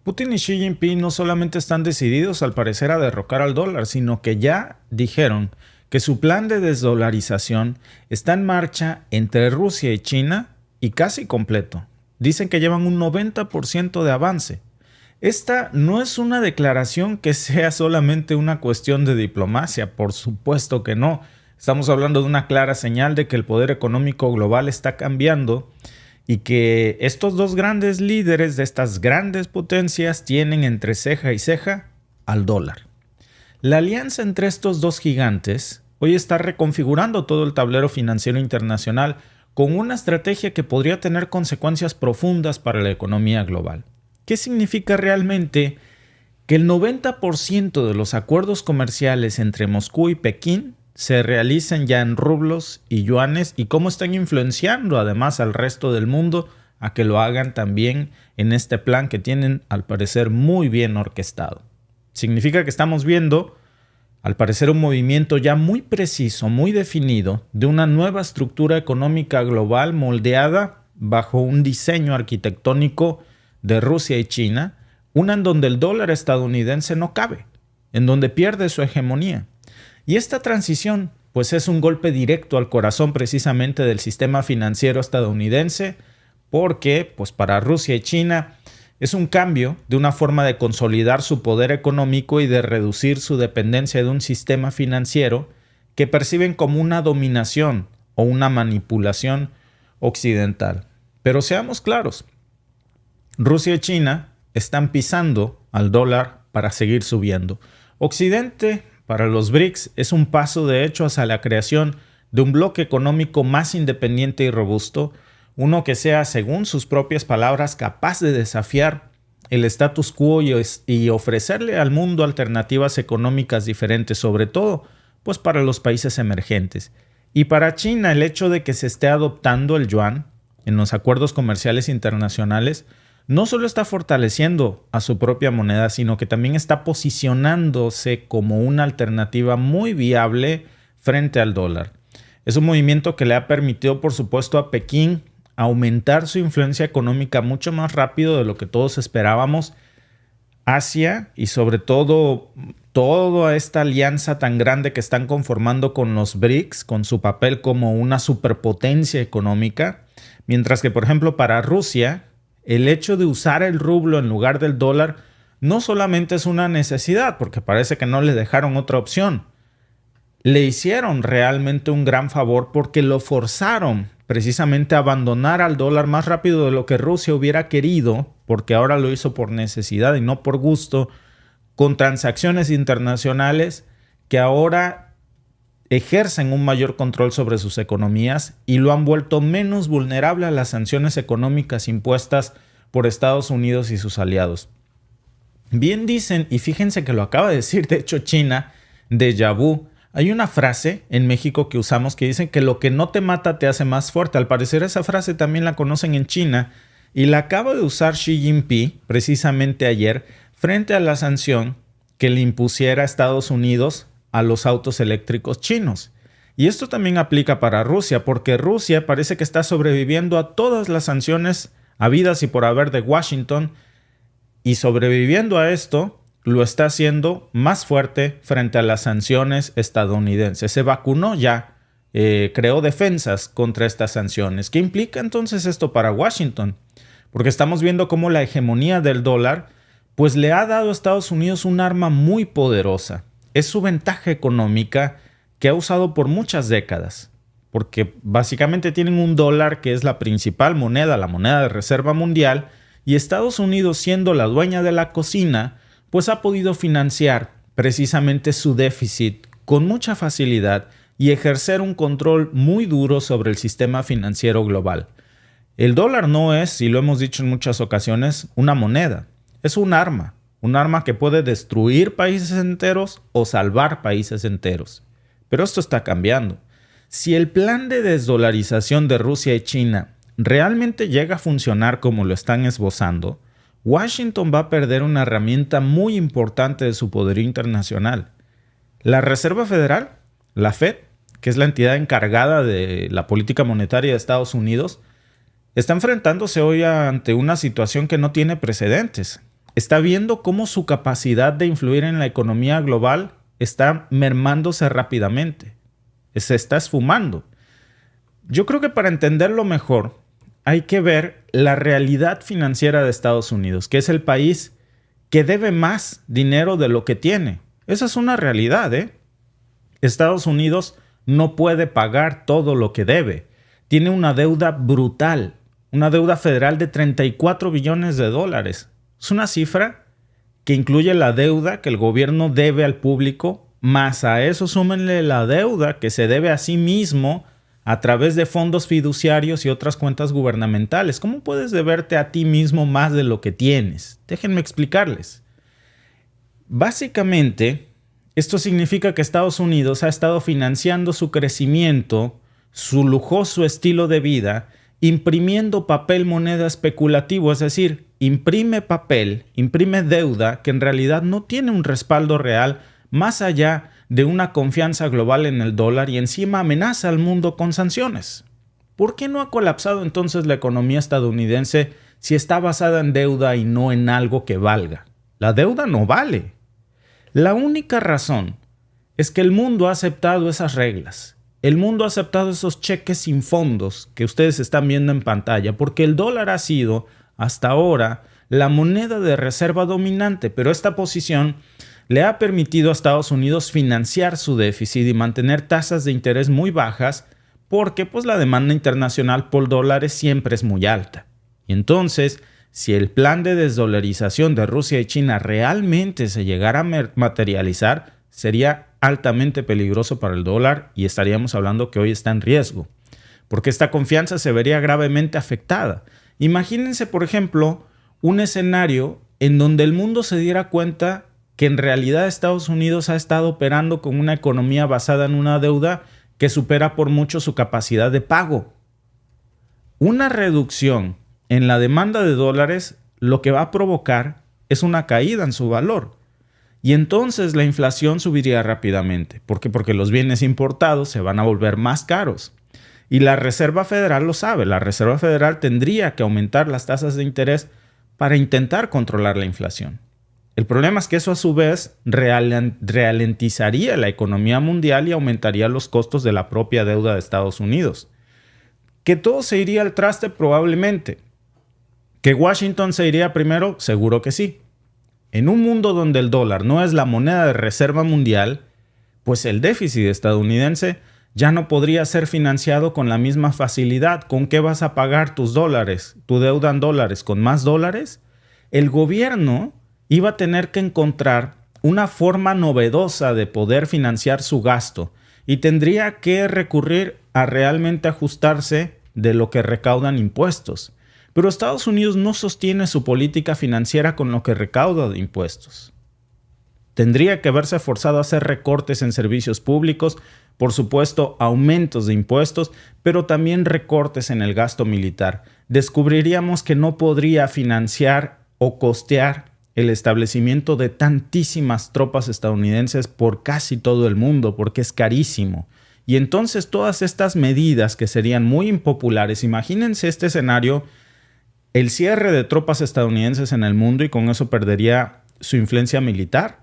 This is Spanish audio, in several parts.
Putin y Xi Jinping no solamente están decididos al parecer a derrocar al dólar, sino que ya dijeron que su plan de desdolarización está en marcha entre Rusia y China y casi completo. Dicen que llevan un 90% de avance. Esta no es una declaración que sea solamente una cuestión de diplomacia, por supuesto que no. Estamos hablando de una clara señal de que el poder económico global está cambiando y que estos dos grandes líderes de estas grandes potencias tienen entre ceja y ceja al dólar. La alianza entre estos dos gigantes hoy está reconfigurando todo el tablero financiero internacional con una estrategia que podría tener consecuencias profundas para la economía global. ¿Qué significa realmente que el 90% de los acuerdos comerciales entre Moscú y Pekín se realicen ya en rublos y yuanes y cómo están influenciando además al resto del mundo a que lo hagan también en este plan que tienen al parecer muy bien orquestado? Significa que estamos viendo al parecer un movimiento ya muy preciso, muy definido de una nueva estructura económica global moldeada bajo un diseño arquitectónico de Rusia y China, una en donde el dólar estadounidense no cabe, en donde pierde su hegemonía. Y esta transición, pues es un golpe directo al corazón precisamente del sistema financiero estadounidense, porque pues para Rusia y China es un cambio de una forma de consolidar su poder económico y de reducir su dependencia de un sistema financiero que perciben como una dominación o una manipulación occidental. Pero seamos claros, Rusia y China están pisando al dólar para seguir subiendo. Occidente, para los BRICS, es un paso de hecho hacia la creación de un bloque económico más independiente y robusto, uno que sea, según sus propias palabras, capaz de desafiar el status quo y ofrecerle al mundo alternativas económicas diferentes, sobre todo pues para los países emergentes. Y para China, el hecho de que se esté adoptando el yuan en los acuerdos comerciales internacionales no solo está fortaleciendo a su propia moneda, sino que también está posicionándose como una alternativa muy viable frente al dólar. Es un movimiento que le ha permitido, por supuesto, a Pekín aumentar su influencia económica mucho más rápido de lo que todos esperábamos. Asia y sobre todo toda esta alianza tan grande que están conformando con los BRICS, con su papel como una superpotencia económica, mientras que, por ejemplo, para Rusia, el hecho de usar el rublo en lugar del dólar no solamente es una necesidad, porque parece que no le dejaron otra opción. Le hicieron realmente un gran favor porque lo forzaron precisamente a abandonar al dólar más rápido de lo que Rusia hubiera querido, porque ahora lo hizo por necesidad y no por gusto, con transacciones internacionales que ahora ejercen un mayor control sobre sus economías y lo han vuelto menos vulnerable a las sanciones económicas impuestas por Estados Unidos y sus aliados. Bien dicen, y fíjense que lo acaba de decir, de hecho China, déjà vu. Hay una frase en México que usamos que dice que lo que no te mata te hace más fuerte. Al parecer esa frase también la conocen en China y la acaba de usar Xi Jinping precisamente ayer frente a la sanción que le impusiera a Estados Unidos a los autos eléctricos chinos. Y esto también aplica para Rusia, porque Rusia parece que está sobreviviendo a todas las sanciones habidas y por haber de Washington, y sobreviviendo a esto lo está haciendo más fuerte frente a las sanciones estadounidenses. Se vacunó ya, creó defensas contra estas sanciones. ¿Qué implica entonces esto para Washington? Porque estamos viendo cómo la hegemonía del dólar pues le ha dado a Estados Unidos un arma muy poderosa. Es su ventaja económica que ha usado por muchas décadas, porque básicamente tienen un dólar que es la principal moneda, la moneda de reserva mundial, y Estados Unidos, siendo la dueña de la cocina, pues ha podido financiar precisamente su déficit con mucha facilidad y ejercer un control muy duro sobre el sistema financiero global. El dólar no es, y lo hemos dicho en muchas ocasiones, una moneda, es un arma que puede destruir países enteros o salvar países enteros. Pero esto está cambiando. Si el plan de desdolarización de Rusia y China realmente llega a funcionar como lo están esbozando, Washington va a perder una herramienta muy importante de su poderío internacional. La Reserva Federal, la Fed, que es la entidad encargada de la política monetaria de Estados Unidos, está enfrentándose hoy ante una situación que no tiene precedentes. está viendo cómo su capacidad de influir en la economía global está mermándose rápidamente. Se está esfumando. Yo creo que para entenderlo mejor hay que ver la realidad financiera de Estados Unidos, que es el país que debe más dinero de lo que tiene. Esa es una realidad, ¿eh? Estados Unidos no puede pagar todo lo que debe. Tiene una deuda brutal, una deuda federal de 34 billones de dólares. Es una cifra que incluye la deuda que el gobierno debe al público, más a eso súmenle la deuda que se debe a sí mismo a través de fondos fiduciarios y otras cuentas gubernamentales. ¿Cómo puedes deberte a ti mismo más de lo que tienes? Déjenme explicarles. Básicamente, esto significa que Estados Unidos ha estado financiando su crecimiento, su lujoso estilo de vida, imprimiendo papel moneda especulativo, es decir, imprime papel, imprime deuda que en realidad no tiene un respaldo real más allá de una confianza global en el dólar y encima amenaza al mundo con sanciones. ¿Por qué no ha colapsado entonces la economía estadounidense si está basada en deuda y no en algo que valga? La deuda no vale. La única razón es que el mundo ha aceptado esas reglas. El mundo ha aceptado esos cheques sin fondos que ustedes están viendo en pantalla porque el dólar ha sido, hasta ahora, la moneda de reserva dominante, pero esta posición le ha permitido a Estados Unidos financiar su déficit y mantener tasas de interés muy bajas porque pues, la demanda internacional por dólares siempre es muy alta. Y entonces, si el plan de desdolarización de Rusia y China realmente se llegara a materializar, sería altamente peligroso para el dólar y estaríamos hablando que hoy está en riesgo, porque esta confianza se vería gravemente afectada. Imagínense, por ejemplo, un escenario en donde el mundo se diera cuenta que en realidad Estados Unidos ha estado operando con una economía basada en una deuda que supera por mucho su capacidad de pago. Una reducción en la demanda de dólares lo que va a provocar es una caída en su valor. Y entonces la inflación subiría rápidamente. ¿Por qué? Porque los bienes importados se van a volver más caros. Y la Reserva Federal lo sabe. La Reserva Federal tendría que aumentar las tasas de interés para intentar controlar la inflación. El problema es que eso a su vez ralentizaría la economía mundial y aumentaría los costos de la propia deuda de Estados Unidos. ¿Que todo se iría al traste? Probablemente. ¿Que Washington se iría primero? Seguro que sí. En un mundo donde el dólar no es la moneda de reserva mundial, pues el déficit estadounidense ya no podría ser financiado con la misma facilidad. ¿Con qué vas a pagar tus dólares, tu deuda en dólares? ¿Con más dólares? El gobierno iba a tener que encontrar una forma novedosa de poder financiar su gasto y tendría que recurrir a realmente ajustarse de lo que recaudan impuestos. Pero Estados Unidos no sostiene su política financiera con lo que recauda de impuestos. Tendría que verse forzado a hacer recortes en servicios públicos, por supuesto aumentos de impuestos, pero también recortes en el gasto militar. Descubriríamos que no podría financiar o costear el establecimiento de tantísimas tropas estadounidenses por casi todo el mundo, porque es carísimo. Y entonces todas estas medidas que serían muy impopulares, imagínense este escenario, el cierre de tropas estadounidenses en el mundo y con eso perdería su influencia militar.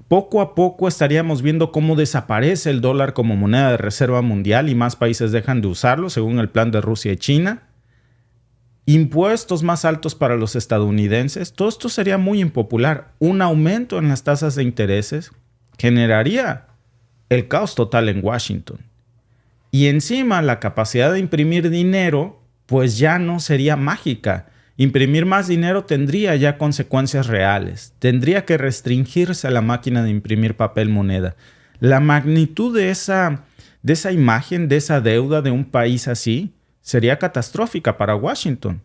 Poco a poco estaríamos viendo cómo desaparece el dólar como moneda de reserva mundial y más países dejan de usarlo, según el plan de Rusia y China. Impuestos más altos para los estadounidenses. Todo esto sería muy impopular. Un aumento en las tasas de intereses generaría el caos total en Washington. Y encima la capacidad de imprimir dinero pues ya no sería mágica. Imprimir más dinero tendría ya consecuencias reales. Tendría que restringirse a la máquina de imprimir papel moneda. La magnitud de esa imagen, de esa deuda de un país así, sería catastrófica para Washington.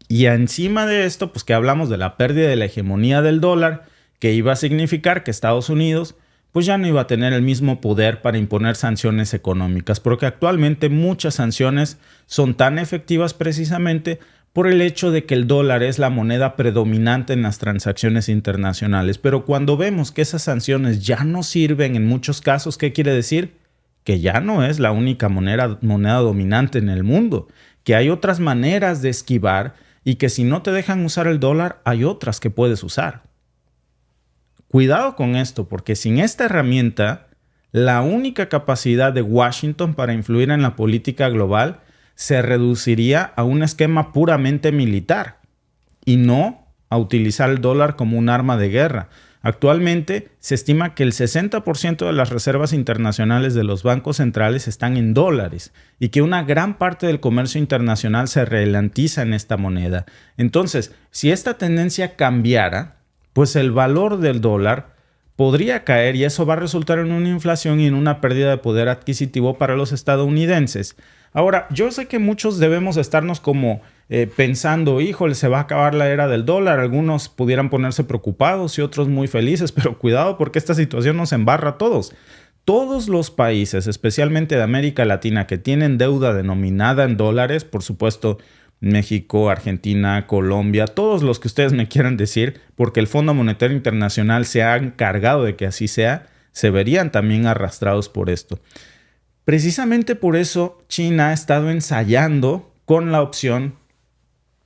Y encima de esto, pues que hablamos de la pérdida de la hegemonía del dólar, que iba a significar que Estados Unidos pues ya no iba a tener el mismo poder para imponer sanciones económicas, porque actualmente muchas sanciones son tan efectivas precisamente por el hecho de que el dólar es la moneda predominante en las transacciones internacionales. Pero cuando vemos que esas sanciones ya no sirven en muchos casos, ¿qué quiere decir? Que ya no es la única moneda dominante en el mundo, que hay otras maneras de esquivar y que si no te dejan usar el dólar, hay otras que puedes usar. Cuidado con esto, porque sin esta herramienta, la única capacidad de Washington para influir en la política global se reduciría a un esquema puramente militar y no a utilizar el dólar como un arma de guerra. Actualmente se estima que el 60% de las reservas internacionales de los bancos centrales están en dólares y que una gran parte del comercio internacional se ralentiza en esta moneda. Entonces, si esta tendencia cambiara, pues el valor del dólar podría caer y eso va a resultar en una inflación y en una pérdida de poder adquisitivo para los estadounidenses. Ahora, yo sé que muchos debemos estarnos como pensando, híjole, se va a acabar la era del dólar. Algunos pudieran ponerse preocupados y otros muy felices, pero cuidado porque esta situación nos embarra a todos. Todos los países, especialmente de América Latina, que tienen deuda denominada en dólares, por supuesto, México, Argentina, Colombia, todos los que ustedes me quieran decir, porque el Fondo Monetario Internacional se ha encargado de que así sea, se verían también arrastrados por esto. Precisamente por eso China ha estado ensayando con la opción.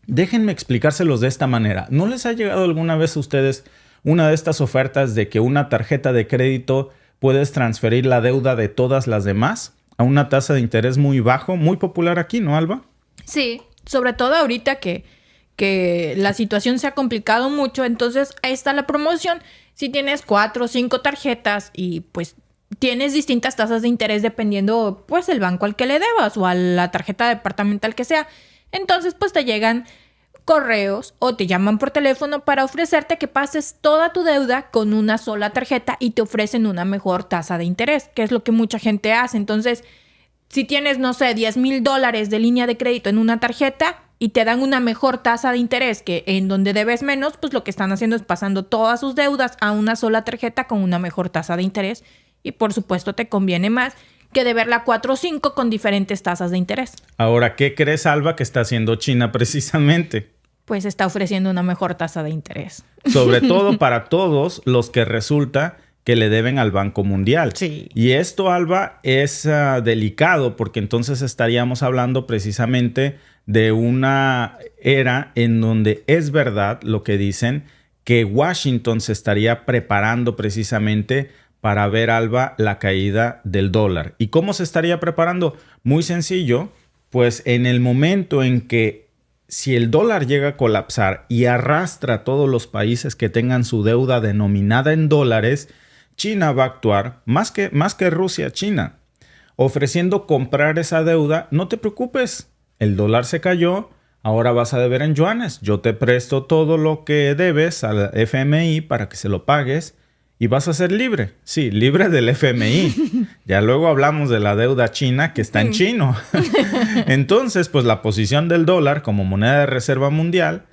Déjenme explicárselos de esta manera. ¿No les ha llegado alguna vez a ustedes una de estas ofertas de que una tarjeta de crédito puedes transferir la deuda de todas las demás a una tasa de interés muy bajo? Muy popular aquí, ¿no, Alba? Sí, sobre todo ahorita que la situación se ha complicado mucho. Entonces, ahí está la promoción. Si tienes 4 o 5 tarjetas y pues tienes distintas tasas de interés dependiendo pues el banco al que le debas o a la tarjeta departamental que sea. Entonces pues te llegan correos o te llaman por teléfono para ofrecerte que pases toda tu deuda con una sola tarjeta y te ofrecen una mejor tasa de interés, que es lo que mucha gente hace. Entonces, si tienes, no sé, $10,000 de línea de crédito en una tarjeta y te dan una mejor tasa de interés que en donde debes menos, pues lo que están haciendo es pasando todas sus deudas a una sola tarjeta con una mejor tasa de interés. Y por supuesto te conviene más que deberla 4 o 5 con diferentes tasas de interés. Ahora, ¿qué crees, Alba, que está haciendo China precisamente? Pues está ofreciendo una mejor tasa de interés. Sobre todo para todos los que resulta que le deben al Banco Mundial. Sí. Y esto, Alba, es delicado porque entonces estaríamos hablando precisamente de una era en donde es verdad lo que dicen, que Washington se estaría preparando precisamente para ver, Alba, la caída del dólar. ¿Y cómo se estaría preparando? Muy sencillo, pues en el momento en que si el dólar llega a colapsar y arrastra a todos los países que tengan su deuda denominada en dólares, China va a actuar, más que Rusia, China, ofreciendo comprar esa deuda. No te preocupes, el dólar se cayó, ahora vas a deber en yuanes. Yo te presto todo lo que debes al FMI para que se lo pagues. Y vas a ser libre, sí, libre del FMI. Ya luego hablamos de la deuda china que está en chino. Entonces, pues la posición del dólar como moneda de reserva mundial,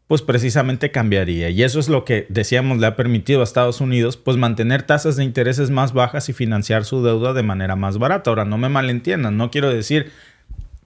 pues precisamente cambiaría. Y eso es lo que, decíamos, le ha permitido a Estados Unidos, pues mantener tasas de intereses más bajas y financiar su deuda de manera más barata. Ahora, no me malentiendan, no quiero decir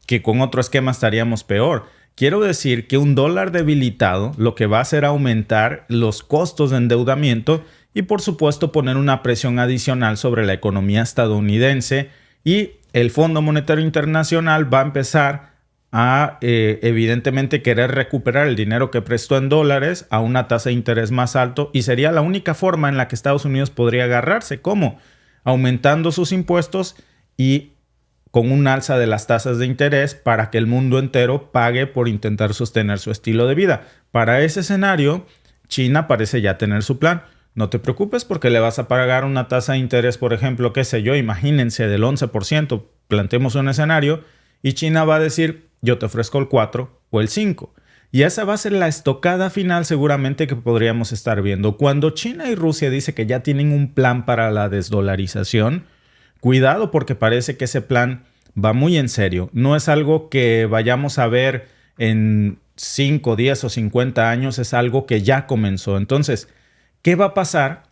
que con otro esquema estaríamos peor. Quiero decir que un dólar debilitado lo que va a hacer aumentar los costos de endeudamiento y por supuesto poner una presión adicional sobre la economía estadounidense, y el Fondo Monetario Internacional va a empezar a evidentemente querer recuperar el dinero que prestó en dólares a una tasa de interés más alto, y sería la única forma en la que Estados Unidos podría agarrarse. ¿Cómo? Aumentando sus impuestos y con un alza de las tasas de interés para que el mundo entero pague por intentar sostener su estilo de vida. Para ese escenario, China parece ya tener su plan. No te preocupes porque le vas a pagar una tasa de interés, por ejemplo, qué sé yo, imagínense del 11%, planteemos un escenario, y China va a decir, yo te ofrezco el 4 o el 5. Y esa va a ser la estocada final seguramente que podríamos estar viendo. Cuando China y Rusia dicen que ya tienen un plan para la desdolarización, cuidado porque parece que ese plan va muy en serio. No es algo que vayamos a ver en 5, 10 o 50 años, es algo que ya comenzó. Entonces, ¿qué va a pasar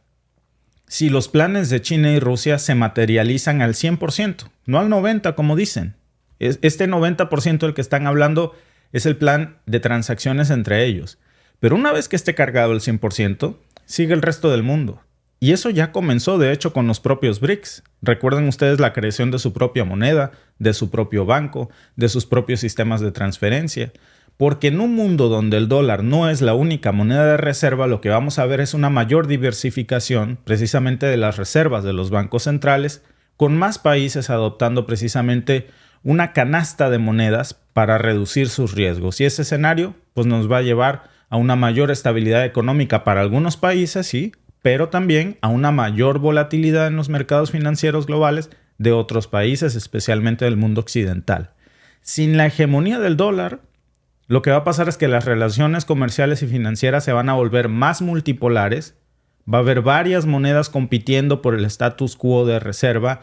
si los planes de China y Rusia se materializan al 100%? No al 90% como dicen. Este 90% del que están hablando es el plan de transacciones entre ellos. Pero una vez que esté cargado el 100%, sigue el resto del mundo. Y eso ya comenzó, de hecho, con los propios BRICS. Recuerden ustedes la creación de su propia moneda, de su propio banco, de sus propios sistemas de transferencia. Porque en un mundo donde el dólar no es la única moneda de reserva, lo que vamos a ver es una mayor diversificación precisamente de las reservas de los bancos centrales, con más países adoptando precisamente una canasta de monedas para reducir sus riesgos. Y ese escenario pues, nos va a llevar a una mayor estabilidad económica para algunos países, sí, pero también a una mayor volatilidad en los mercados financieros globales de otros países, especialmente del mundo occidental. Sin la hegemonía del dólar, lo que va a pasar es que las relaciones comerciales y financieras se van a volver más multipolares, va a haber varias monedas compitiendo por el status quo de reserva,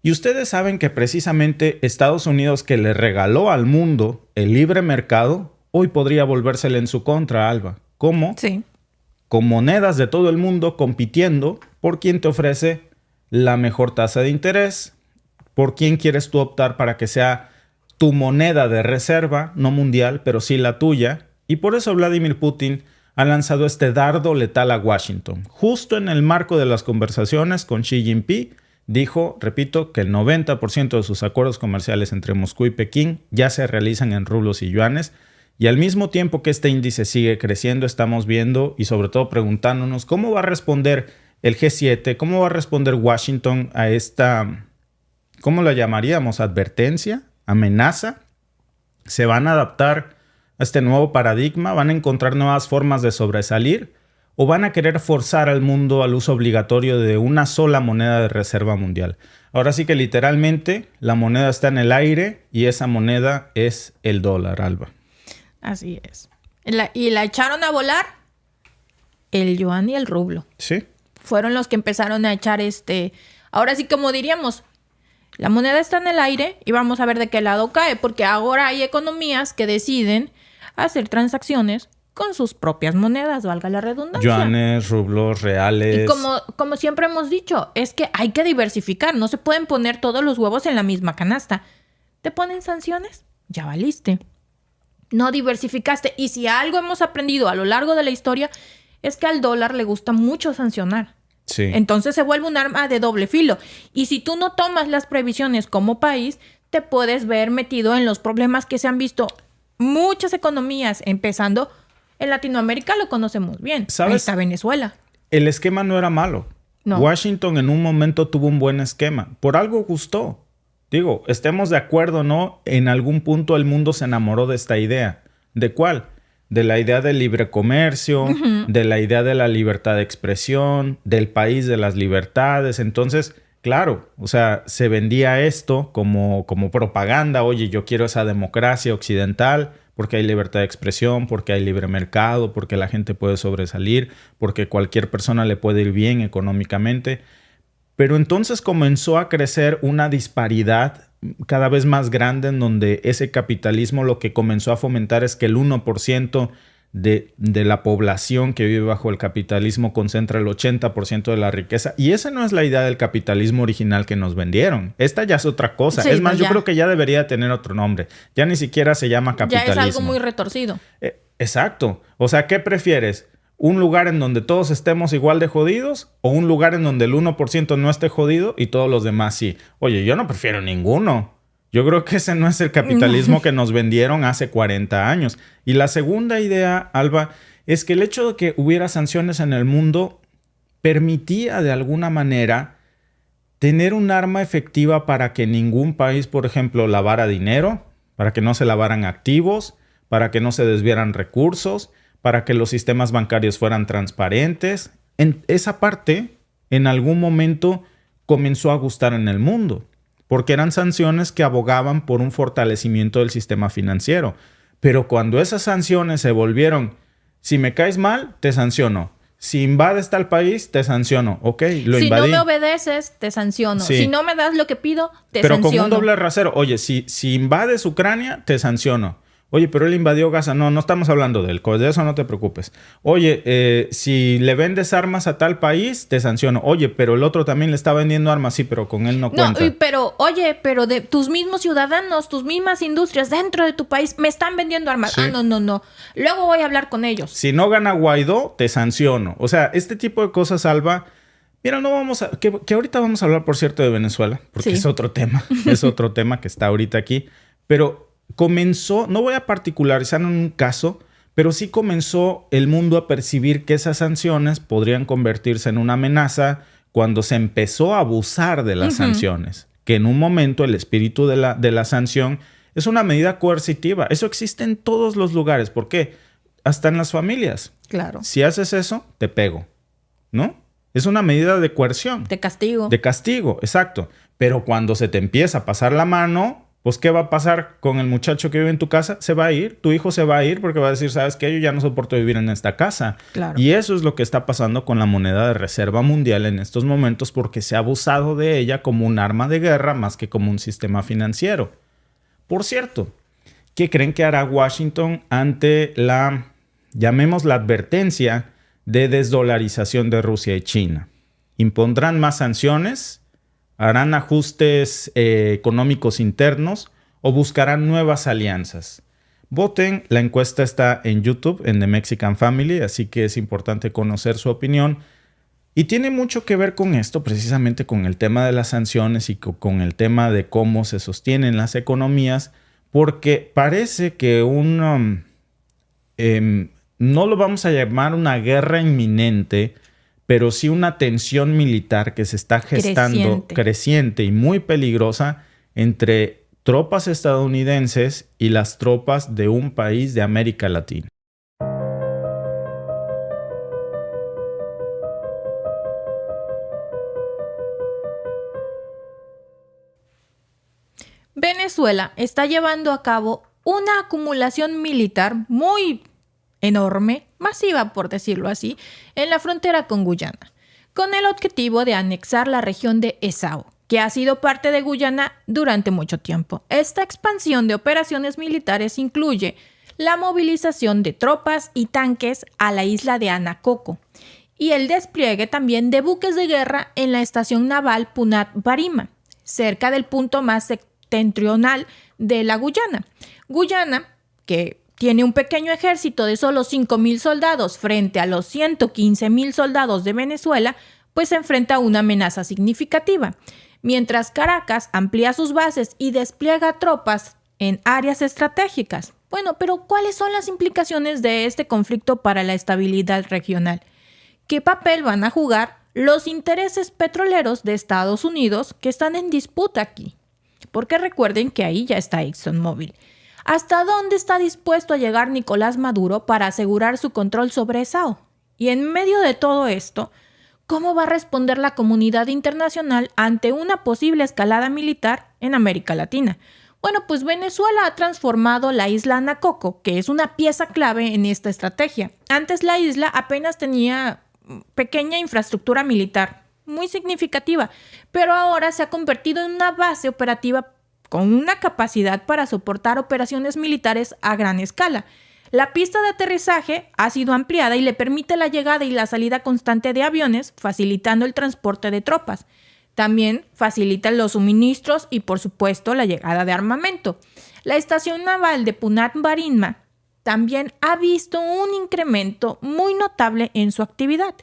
y ustedes saben que precisamente Estados Unidos, que le regaló al mundo el libre mercado, hoy podría volvérsele en su contra, Alba. ¿Cómo? Sí. Con monedas de todo el mundo compitiendo por quién te ofrece la mejor tasa de interés, por quién quieres tú optar para que sea tu moneda de reserva, no mundial, pero sí la tuya. Y por eso Vladimir Putin ha lanzado este dardo letal a Washington. Justo en el marco de las conversaciones con Xi Jinping, dijo, repito, que el 90% de sus acuerdos comerciales entre Moscú y Pekín ya se realizan en rublos y yuanes. Y al mismo tiempo que este índice sigue creciendo, estamos viendo y sobre todo preguntándonos cómo va a responder el G7, cómo va a responder Washington a esta, ¿cómo la llamaríamos? ¿Advertencia? ¿Amenaza? ¿Se van a adaptar a este nuevo paradigma? ¿Van a encontrar nuevas formas de sobresalir? ¿O van a querer forzar al mundo al uso obligatorio de una sola moneda de reserva mundial? Ahora sí que literalmente la moneda está en el aire y esa moneda es el dólar, Alba. Así es. Y la echaron a volar el yuan y el rublo. Sí. Fueron los que empezaron a echar ahora sí, como diríamos, la moneda está en el aire y vamos a ver de qué lado cae, porque ahora hay economías que deciden hacer transacciones con sus propias monedas, valga la redundancia. Yuanes, rublos, reales. Y como siempre hemos dicho, es que hay que diversificar. No se pueden poner todos los huevos en la misma canasta. ¿Te ponen sanciones? Ya valiste. No diversificaste. Y si algo hemos aprendido a lo largo de la historia, es que al dólar le gusta mucho sancionar. Sí. Entonces se vuelve un arma de doble filo. Y si tú no tomas las previsiones como país, te puedes ver metido en los problemas que se han visto muchas economías, empezando en Latinoamérica, lo conocemos bien. ¿Sabes? Ahí está Venezuela. El esquema no era malo. No. Washington en un momento tuvo un buen esquema. Por algo gustó. Digo, estemos de acuerdo o no, en algún punto el mundo se enamoró de esta idea. ¿De cuál? De la idea del libre comercio, de la idea de la libertad de expresión, del país de las libertades. Entonces, claro, o sea, se vendía esto como propaganda. Oye, yo quiero esa democracia occidental porque hay libertad de expresión, porque hay libre mercado, porque la gente puede sobresalir, porque cualquier persona le puede ir bien económicamente. Pero entonces comenzó a crecer una disparidad cada vez más grande en donde ese capitalismo lo que comenzó a fomentar es que el 1% de la población que vive bajo el capitalismo concentra el 80% de la riqueza. Y esa no es la idea del capitalismo original que nos vendieron. Esta ya es otra cosa. Sí, es más, pues yo ya. creo que ya debería tener otro nombre. Ya ni siquiera se llama capitalismo. Ya es algo muy retorcido. Exacto. O sea, ¿qué prefieres? ¿Un lugar en donde todos estemos igual de jodidos o un lugar en donde el 1% no esté jodido y todos los demás sí? Oye, yo no prefiero ninguno. Yo creo que ese no es el capitalismo que nos vendieron hace 40 años. Y la segunda idea, Alba, es que el hecho de que hubiera sanciones en el mundo permitía de alguna manera tener un arma efectiva para que ningún país, por ejemplo, lavara dinero, para que no se lavaran activos, para que no se desviaran recursos, para que los sistemas bancarios fueran transparentes. Esa parte, en algún momento, comenzó a gustar en el mundo, porque eran sanciones que abogaban por un fortalecimiento del sistema financiero. Pero cuando esas sanciones se volvieron, si me caes mal, te sanciono. Si invades tal país, te sanciono. Ok, lo si invadí. Si no me obedeces, te sanciono. Sí. Si no me das lo que pido, te Pero sanciono. con un doble rasero. Oye, si invades Ucrania, te sanciono. Oye, pero él invadió Gaza. No estamos hablando de él. De eso no te preocupes. Oye, si le vendes armas a tal país, te sanciono. Oye, pero el otro también le está vendiendo armas. Sí, pero con él no cuenta. Pero de tus mismos ciudadanos, tus mismas industrias dentro de tu país me están vendiendo armas. Sí. No. Luego voy a hablar con ellos. Si no gana Guaidó, te sanciono. O sea, este tipo de cosas, Alba. Mira, no vamos a... Que ahorita vamos a hablar, por cierto, de Venezuela. Porque sí. es otro tema. Es otro tema que está ahorita aquí. Pero comenzó, no voy a particularizar en un caso, pero sí comenzó el mundo a percibir que esas sanciones podrían convertirse en una amenaza cuando se empezó a abusar de las sanciones. Que en un momento el espíritu de la sanción es una medida coercitiva. Eso existe en todos los lugares. ¿Por qué? Hasta en las familias. Claro. Si haces eso, te pego, ¿no? Es una medida de coerción. De castigo. De castigo, exacto. Pero cuando se te empieza a pasar la mano, pues ¿qué va a pasar con el muchacho que vive en tu casa? Se va a ir, tu hijo se va a ir porque va a decir, ¿sabes qué? Yo ya no soporto vivir en esta casa. Claro. Y eso es lo que está pasando con la moneda de reserva mundial en estos momentos porque se ha abusado de ella como un arma de guerra más que como un sistema financiero. Por cierto, ¿qué creen que hará Washington ante la, llamémosla, advertencia de desdolarización de Rusia y China? ¿Impondrán más sanciones? ¿Harán ajustes económicos internos o buscarán nuevas alianzas? Voten, la encuesta está en YouTube, en The Mexican Family, así que es importante conocer su opinión. Y tiene mucho que ver con esto, precisamente con el tema de las sanciones y con el tema de cómo se sostienen las economías, porque parece que no lo vamos a llamar una guerra inminente, pero sí una tensión militar que se está gestando creciente y muy peligrosa entre tropas estadounidenses y las tropas de un país de América Latina. Venezuela está llevando a cabo una acumulación militar muy enorme, masiva por decirlo así, en la frontera con Guyana, con el objetivo de anexar la región de Esaú, que ha sido parte de Guyana durante mucho tiempo. Esta expansión de operaciones militares incluye la movilización de tropas y tanques a la isla de Anacoco y el despliegue también de buques de guerra en la estación naval Punat Barima, cerca del punto más septentrional de la Guyana. Guyana, que tiene un pequeño ejército de solo 5,000 soldados frente a los 115,000 soldados de Venezuela, pues se enfrenta a una amenaza significativa. Mientras Caracas amplía sus bases y despliega tropas en áreas estratégicas. Bueno, pero ¿cuáles son las implicaciones de este conflicto para la estabilidad regional? ¿Qué papel van a jugar los intereses petroleros de Estados Unidos que están en disputa aquí? Porque recuerden que ahí ya está ExxonMobil. ¿Hasta dónde está dispuesto a llegar Nicolás Maduro para asegurar su control sobre Esaú? Y en medio de todo esto, ¿cómo va a responder la comunidad internacional ante una posible escalada militar en América Latina? Bueno, pues Venezuela ha transformado la isla Anacoco, que es una pieza clave en esta estrategia. Antes la isla apenas tenía pequeña infraestructura militar, muy significativa, pero ahora se ha convertido en una base operativa con una capacidad para soportar operaciones militares a gran escala. La pista de aterrizaje ha sido ampliada y le permite la llegada y la salida constante de aviones, facilitando el transporte de tropas. También facilita los suministros y, por supuesto, la llegada de armamento. La estación naval de Punat Barima también ha visto un incremento muy notable en su actividad.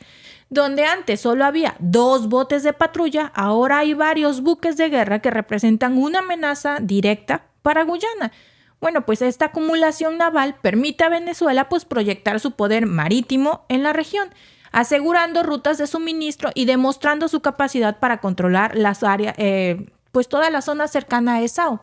Donde antes solo había 2 botes de patrulla, ahora hay varios buques de guerra que representan una amenaza directa para Guyana. Bueno, pues esta acumulación naval permite a Venezuela proyectar su poder marítimo en la región, asegurando rutas de suministro y demostrando su capacidad para controlar las áreas, toda la zona cercana a Esaú.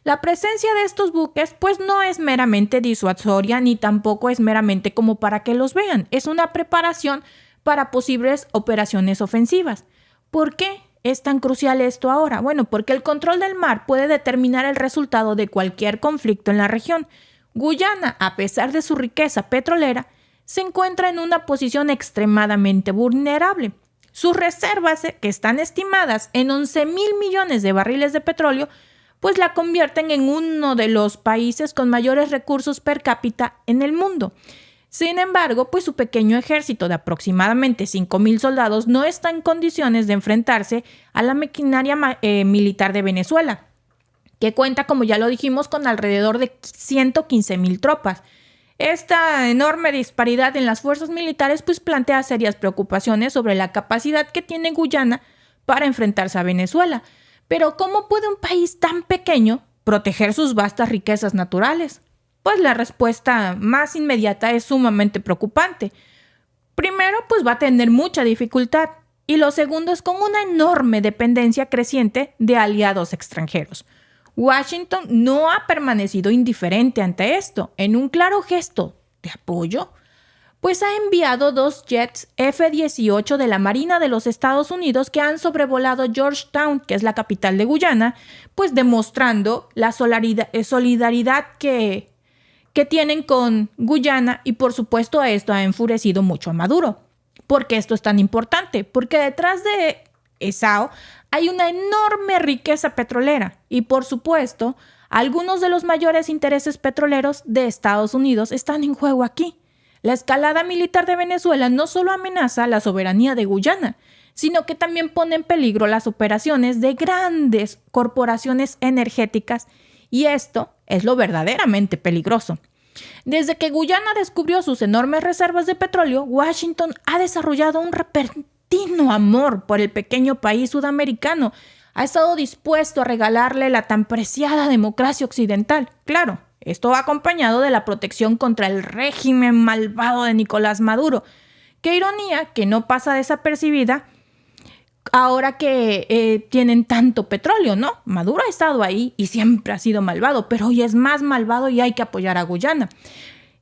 La presencia de estos buques no es meramente disuasoria ni tampoco es meramente como para que los vean. Es una preparación para posibles operaciones ofensivas. ¿Por qué es tan crucial esto ahora? Bueno, porque el control del mar puede determinar el resultado de cualquier conflicto en la región. Guyana, a pesar de su riqueza petrolera, se encuentra en una posición extremadamente vulnerable. Sus reservas, que están estimadas en 11,000 millones de barriles de petróleo, la convierten en uno de los países con mayores recursos per cápita en el mundo. Sin embargo, su pequeño ejército de aproximadamente 5,000 soldados no está en condiciones de enfrentarse a la maquinaria militar de Venezuela, que cuenta, como ya lo dijimos, con alrededor de 115,000 tropas. Esta enorme disparidad en las fuerzas militares plantea serias preocupaciones sobre la capacidad que tiene Guyana para enfrentarse a Venezuela. Pero ¿cómo puede un país tan pequeño proteger sus vastas riquezas naturales? Pues la respuesta más inmediata es sumamente preocupante. Primero, pues va a tener mucha dificultad. Y lo segundo es con una enorme dependencia creciente de aliados extranjeros. Washington no ha permanecido indiferente ante esto. En un claro gesto de apoyo, pues ha enviado 2 jets F-18 de la Marina de los Estados Unidos que han sobrevolado Georgetown, que es la capital de Guyana, pues demostrando la solidaridad que tienen con Guyana, y por supuesto esto ha enfurecido mucho a Maduro. ¿Por qué esto es tan importante? Porque detrás de ESAO hay una enorme riqueza petrolera y por supuesto algunos de los mayores intereses petroleros de Estados Unidos están en juego aquí. La escalada militar de Venezuela no solo amenaza la soberanía de Guyana, sino que también pone en peligro las operaciones de grandes corporaciones energéticas, y esto es lo verdaderamente peligroso. Desde que Guyana descubrió sus enormes reservas de petróleo, Washington ha desarrollado un repentino amor por el pequeño país sudamericano. Ha estado dispuesto a regalarle la tan preciada democracia occidental. Claro, esto va acompañado de la protección contra el régimen malvado de Nicolás Maduro. Qué ironía que no pasa desapercibida ahora que tienen tanto petróleo, ¿no? Maduro ha estado ahí y siempre ha sido malvado, pero hoy es más malvado y hay que apoyar a Guyana.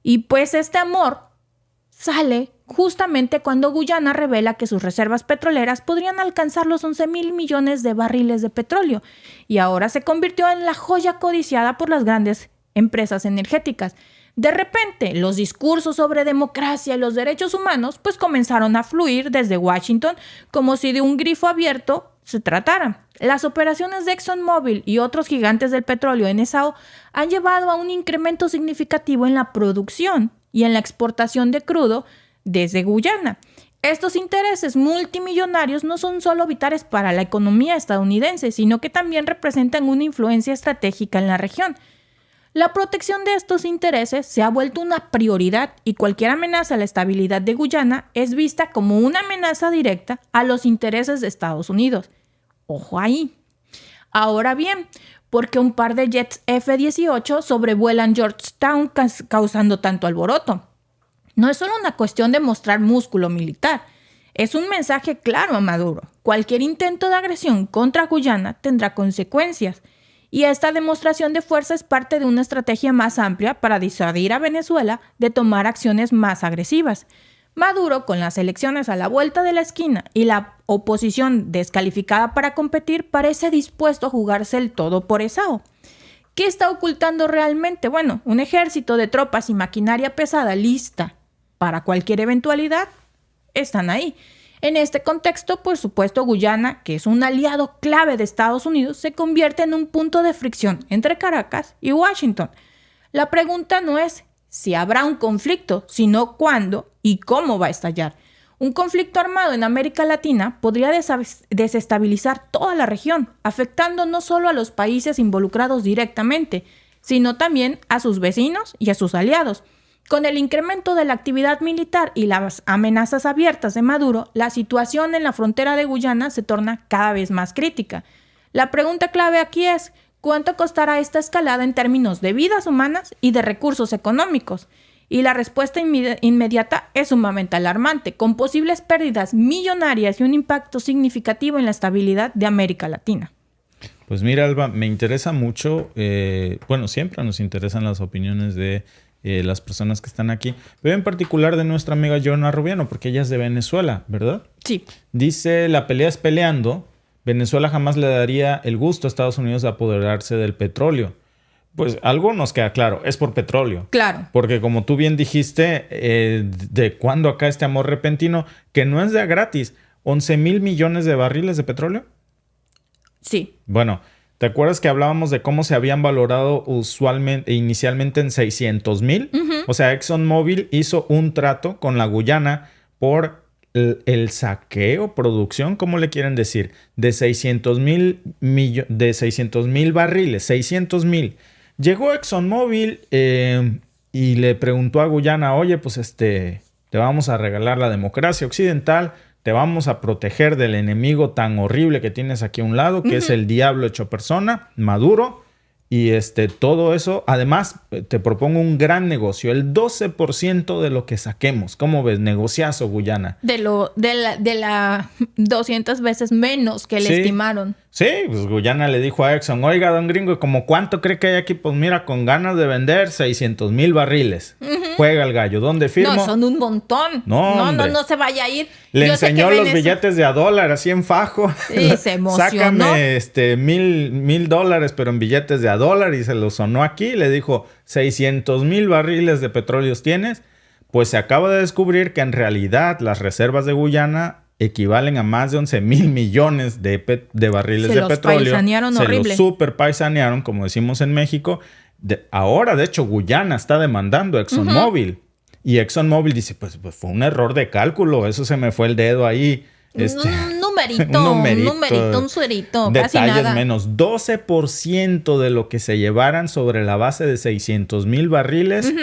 Y pues este amor sale justamente cuando Guyana revela que sus reservas petroleras podrían alcanzar los 11,000 millones de barriles de petróleo, y ahora se convirtió en la joya codiciada por las grandes empresas energéticas. De repente, los discursos sobre democracia y los derechos humanos pues comenzaron a fluir desde Washington como si de un grifo abierto se tratara. Las operaciones de ExxonMobil y otros gigantes del petróleo en ESAO han llevado a un incremento significativo en la producción y en la exportación de crudo desde Guyana. Estos intereses multimillonarios no son solo vitales para la economía estadounidense, sino que también representan una influencia estratégica en la región. La protección de estos intereses se ha vuelto una prioridad, y cualquier amenaza a la estabilidad de Guyana es vista como una amenaza directa a los intereses de Estados Unidos. Ojo ahí. Ahora bien, ¿por qué un par de jets F-18 sobrevuelan Georgetown causando tanto alboroto? No es solo una cuestión de mostrar músculo militar, es un mensaje claro a Maduro. Cualquier intento de agresión contra Guyana tendrá consecuencias. Y esta demostración de fuerza es parte de una estrategia más amplia para disuadir a Venezuela de tomar acciones más agresivas. Maduro, con las elecciones a la vuelta de la esquina y la oposición descalificada para competir, parece dispuesto a jugarse el todo por ESAO. ¿Qué está ocultando realmente? Bueno, un ejército de tropas y maquinaria pesada lista para cualquier eventualidad están ahí. En este contexto, por supuesto, Guyana, que es un aliado clave de Estados Unidos, se convierte en un punto de fricción entre Caracas y Washington. La pregunta no es si habrá un conflicto, sino cuándo y cómo va a estallar. Un conflicto armado en América Latina podría desestabilizar toda la región, afectando no solo a los países involucrados directamente, sino también a sus vecinos y a sus aliados. Con el incremento de la actividad militar y las amenazas abiertas de Maduro, la situación en la frontera de Guyana se torna cada vez más crítica. La pregunta clave aquí es, ¿cuánto costará esta escalada en términos de vidas humanas y de recursos económicos? Y la respuesta inmediata es sumamente alarmante, con posibles pérdidas millonarias y un impacto significativo en la estabilidad de América Latina. Pues mira, Alba, me interesa mucho, siempre nos interesan las opiniones de las personas que están aquí, pero en particular de nuestra amiga Joana Rubiano, porque ella es de Venezuela, ¿verdad? Sí. Dice, la pelea es peleando, Venezuela jamás le daría el gusto a Estados Unidos de apoderarse del petróleo. Pues algo nos queda claro, es por petróleo. Claro. Porque como tú bien dijiste, ¿de cuándo acá este amor repentino? Que no es de a gratis. 11,000 millones de barriles de petróleo. Sí. Bueno, ¿te acuerdas que hablábamos de cómo se habían valorado inicialmente en 600,000? Uh-huh. O sea, ExxonMobil hizo un trato con la Guyana por el saqueo, producción, ¿cómo le quieren decir? De 600,000 barriles, 600,000. Llegó ExxonMobil y le preguntó a Guyana, oye, pues te vamos a regalar la democracia occidental, te vamos a proteger del enemigo tan horrible que tienes aquí a un lado, que es el diablo hecho persona, Maduro, Y todo eso, además, te propongo un gran negocio, el 12% de lo que saquemos. ¿Cómo ves? Negociazo, Guyana. De la 200 veces menos que le estimaron. Sí, pues Guyana le dijo a Exxon, oiga, don gringo, ¿cómo cuánto cree que hay aquí? Pues mira, con ganas de vender 600,000 barriles. Juega el gallo. ¿Dónde firmo? No, son un montón. No se vaya a ir. Le enseñó los billetes de $1 así en fajo. Y se emocionó. Sácame $1,000, pero en billetes de $1 y se lo sonó aquí. Le dijo, 600,000 barriles de petróleos tienes. Pues se acaba de descubrir que en realidad las reservas de Guyana equivalen a más de 11,000 millones de barriles de petróleo. Paisanearon horrible. Los super paisanearon, como decimos en México. Ahora, de hecho, Guyana está demandando a ExxonMobil. Y ExxonMobil dice, pues fue un error de cálculo. Eso se me fue el dedo ahí. Un numerito, un suerito. Casi Detalles nada. menos. 12% de lo que se llevaran sobre la base de 600,000 barriles.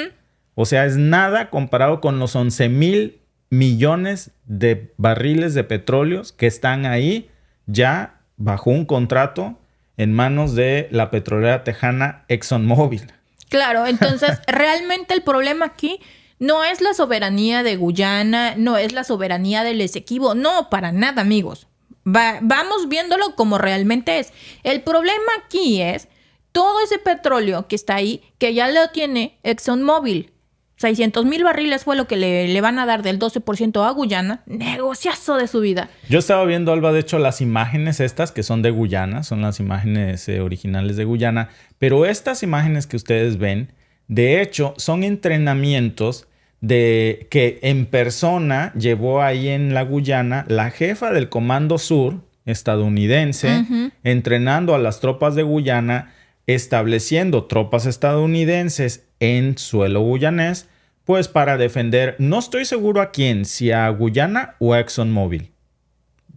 O sea, es nada comparado con los 11,000 millones de barriles de petróleos que están ahí ya bajo un contrato en manos de la petrolera tejana ExxonMobil. Claro, entonces realmente el problema aquí no es la soberanía de Guyana, no es la soberanía del Esequibo, no, para nada, amigos. Vamos viéndolo como realmente es. El problema aquí es todo ese petróleo que está ahí, que ya lo tiene ExxonMobil. 600,000 barriles fue lo que le van a dar del 12% a Guyana. Negociazo de su vida. Yo estaba viendo, Alba, de hecho, las imágenes estas que son de Guyana, son las imágenes originales de Guyana, pero estas imágenes que ustedes ven, de hecho, son entrenamientos que en persona llevó ahí en la Guyana la jefa del Comando Sur estadounidense, entrenando a las tropas de Guyana, estableciendo tropas estadounidenses en suelo guyanés, pues para defender, no estoy seguro a quién, si a Guyana o a ExxonMobil,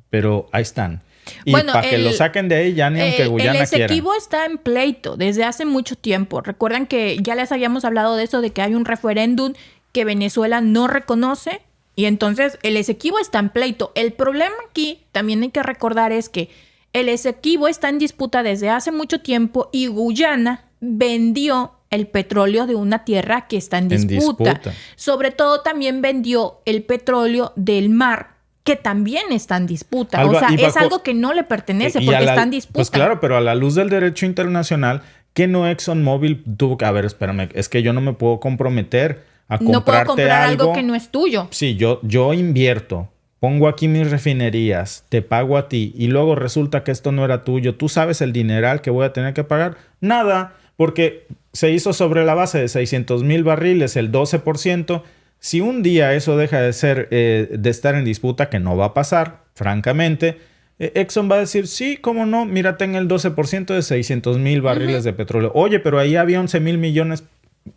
pero ahí están. Y bueno, para que lo saquen de ahí ya ni aunque Guyana quiera. El Esequibo está en pleito desde hace mucho tiempo. Recuerdan que ya les habíamos hablado de eso, de que hay un referéndum que Venezuela no reconoce y entonces el Esequibo está en pleito. El problema aquí, también hay que recordar, es que el Esequibo está en disputa desde hace mucho tiempo y Guyana vendió el petróleo de una tierra que está en disputa. Sobre todo también vendió el petróleo del mar, que también está en disputa. Alba, o sea, es algo que no le pertenece porque está en disputa. Pues claro, pero a la luz del derecho internacional, que no ExxonMobil tuvo que... A ver, espérame, es que yo no me puedo comprometer a comprarte no puedo comprar algo que no es tuyo. Sí, yo invierto, pongo aquí mis refinerías, te pago a ti y luego resulta que esto no era tuyo. ¿Tú sabes el dineral que voy a tener que pagar? Nada, porque se hizo sobre la base de 600,000 barriles, el 12%. Si un día eso deja de ser, de estar en disputa, que no va a pasar, francamente, Exxon va a decir, sí, cómo no, mira, ten el 12% de 600,000 barriles de petróleo. Oye, pero ahí había 11,000 millones,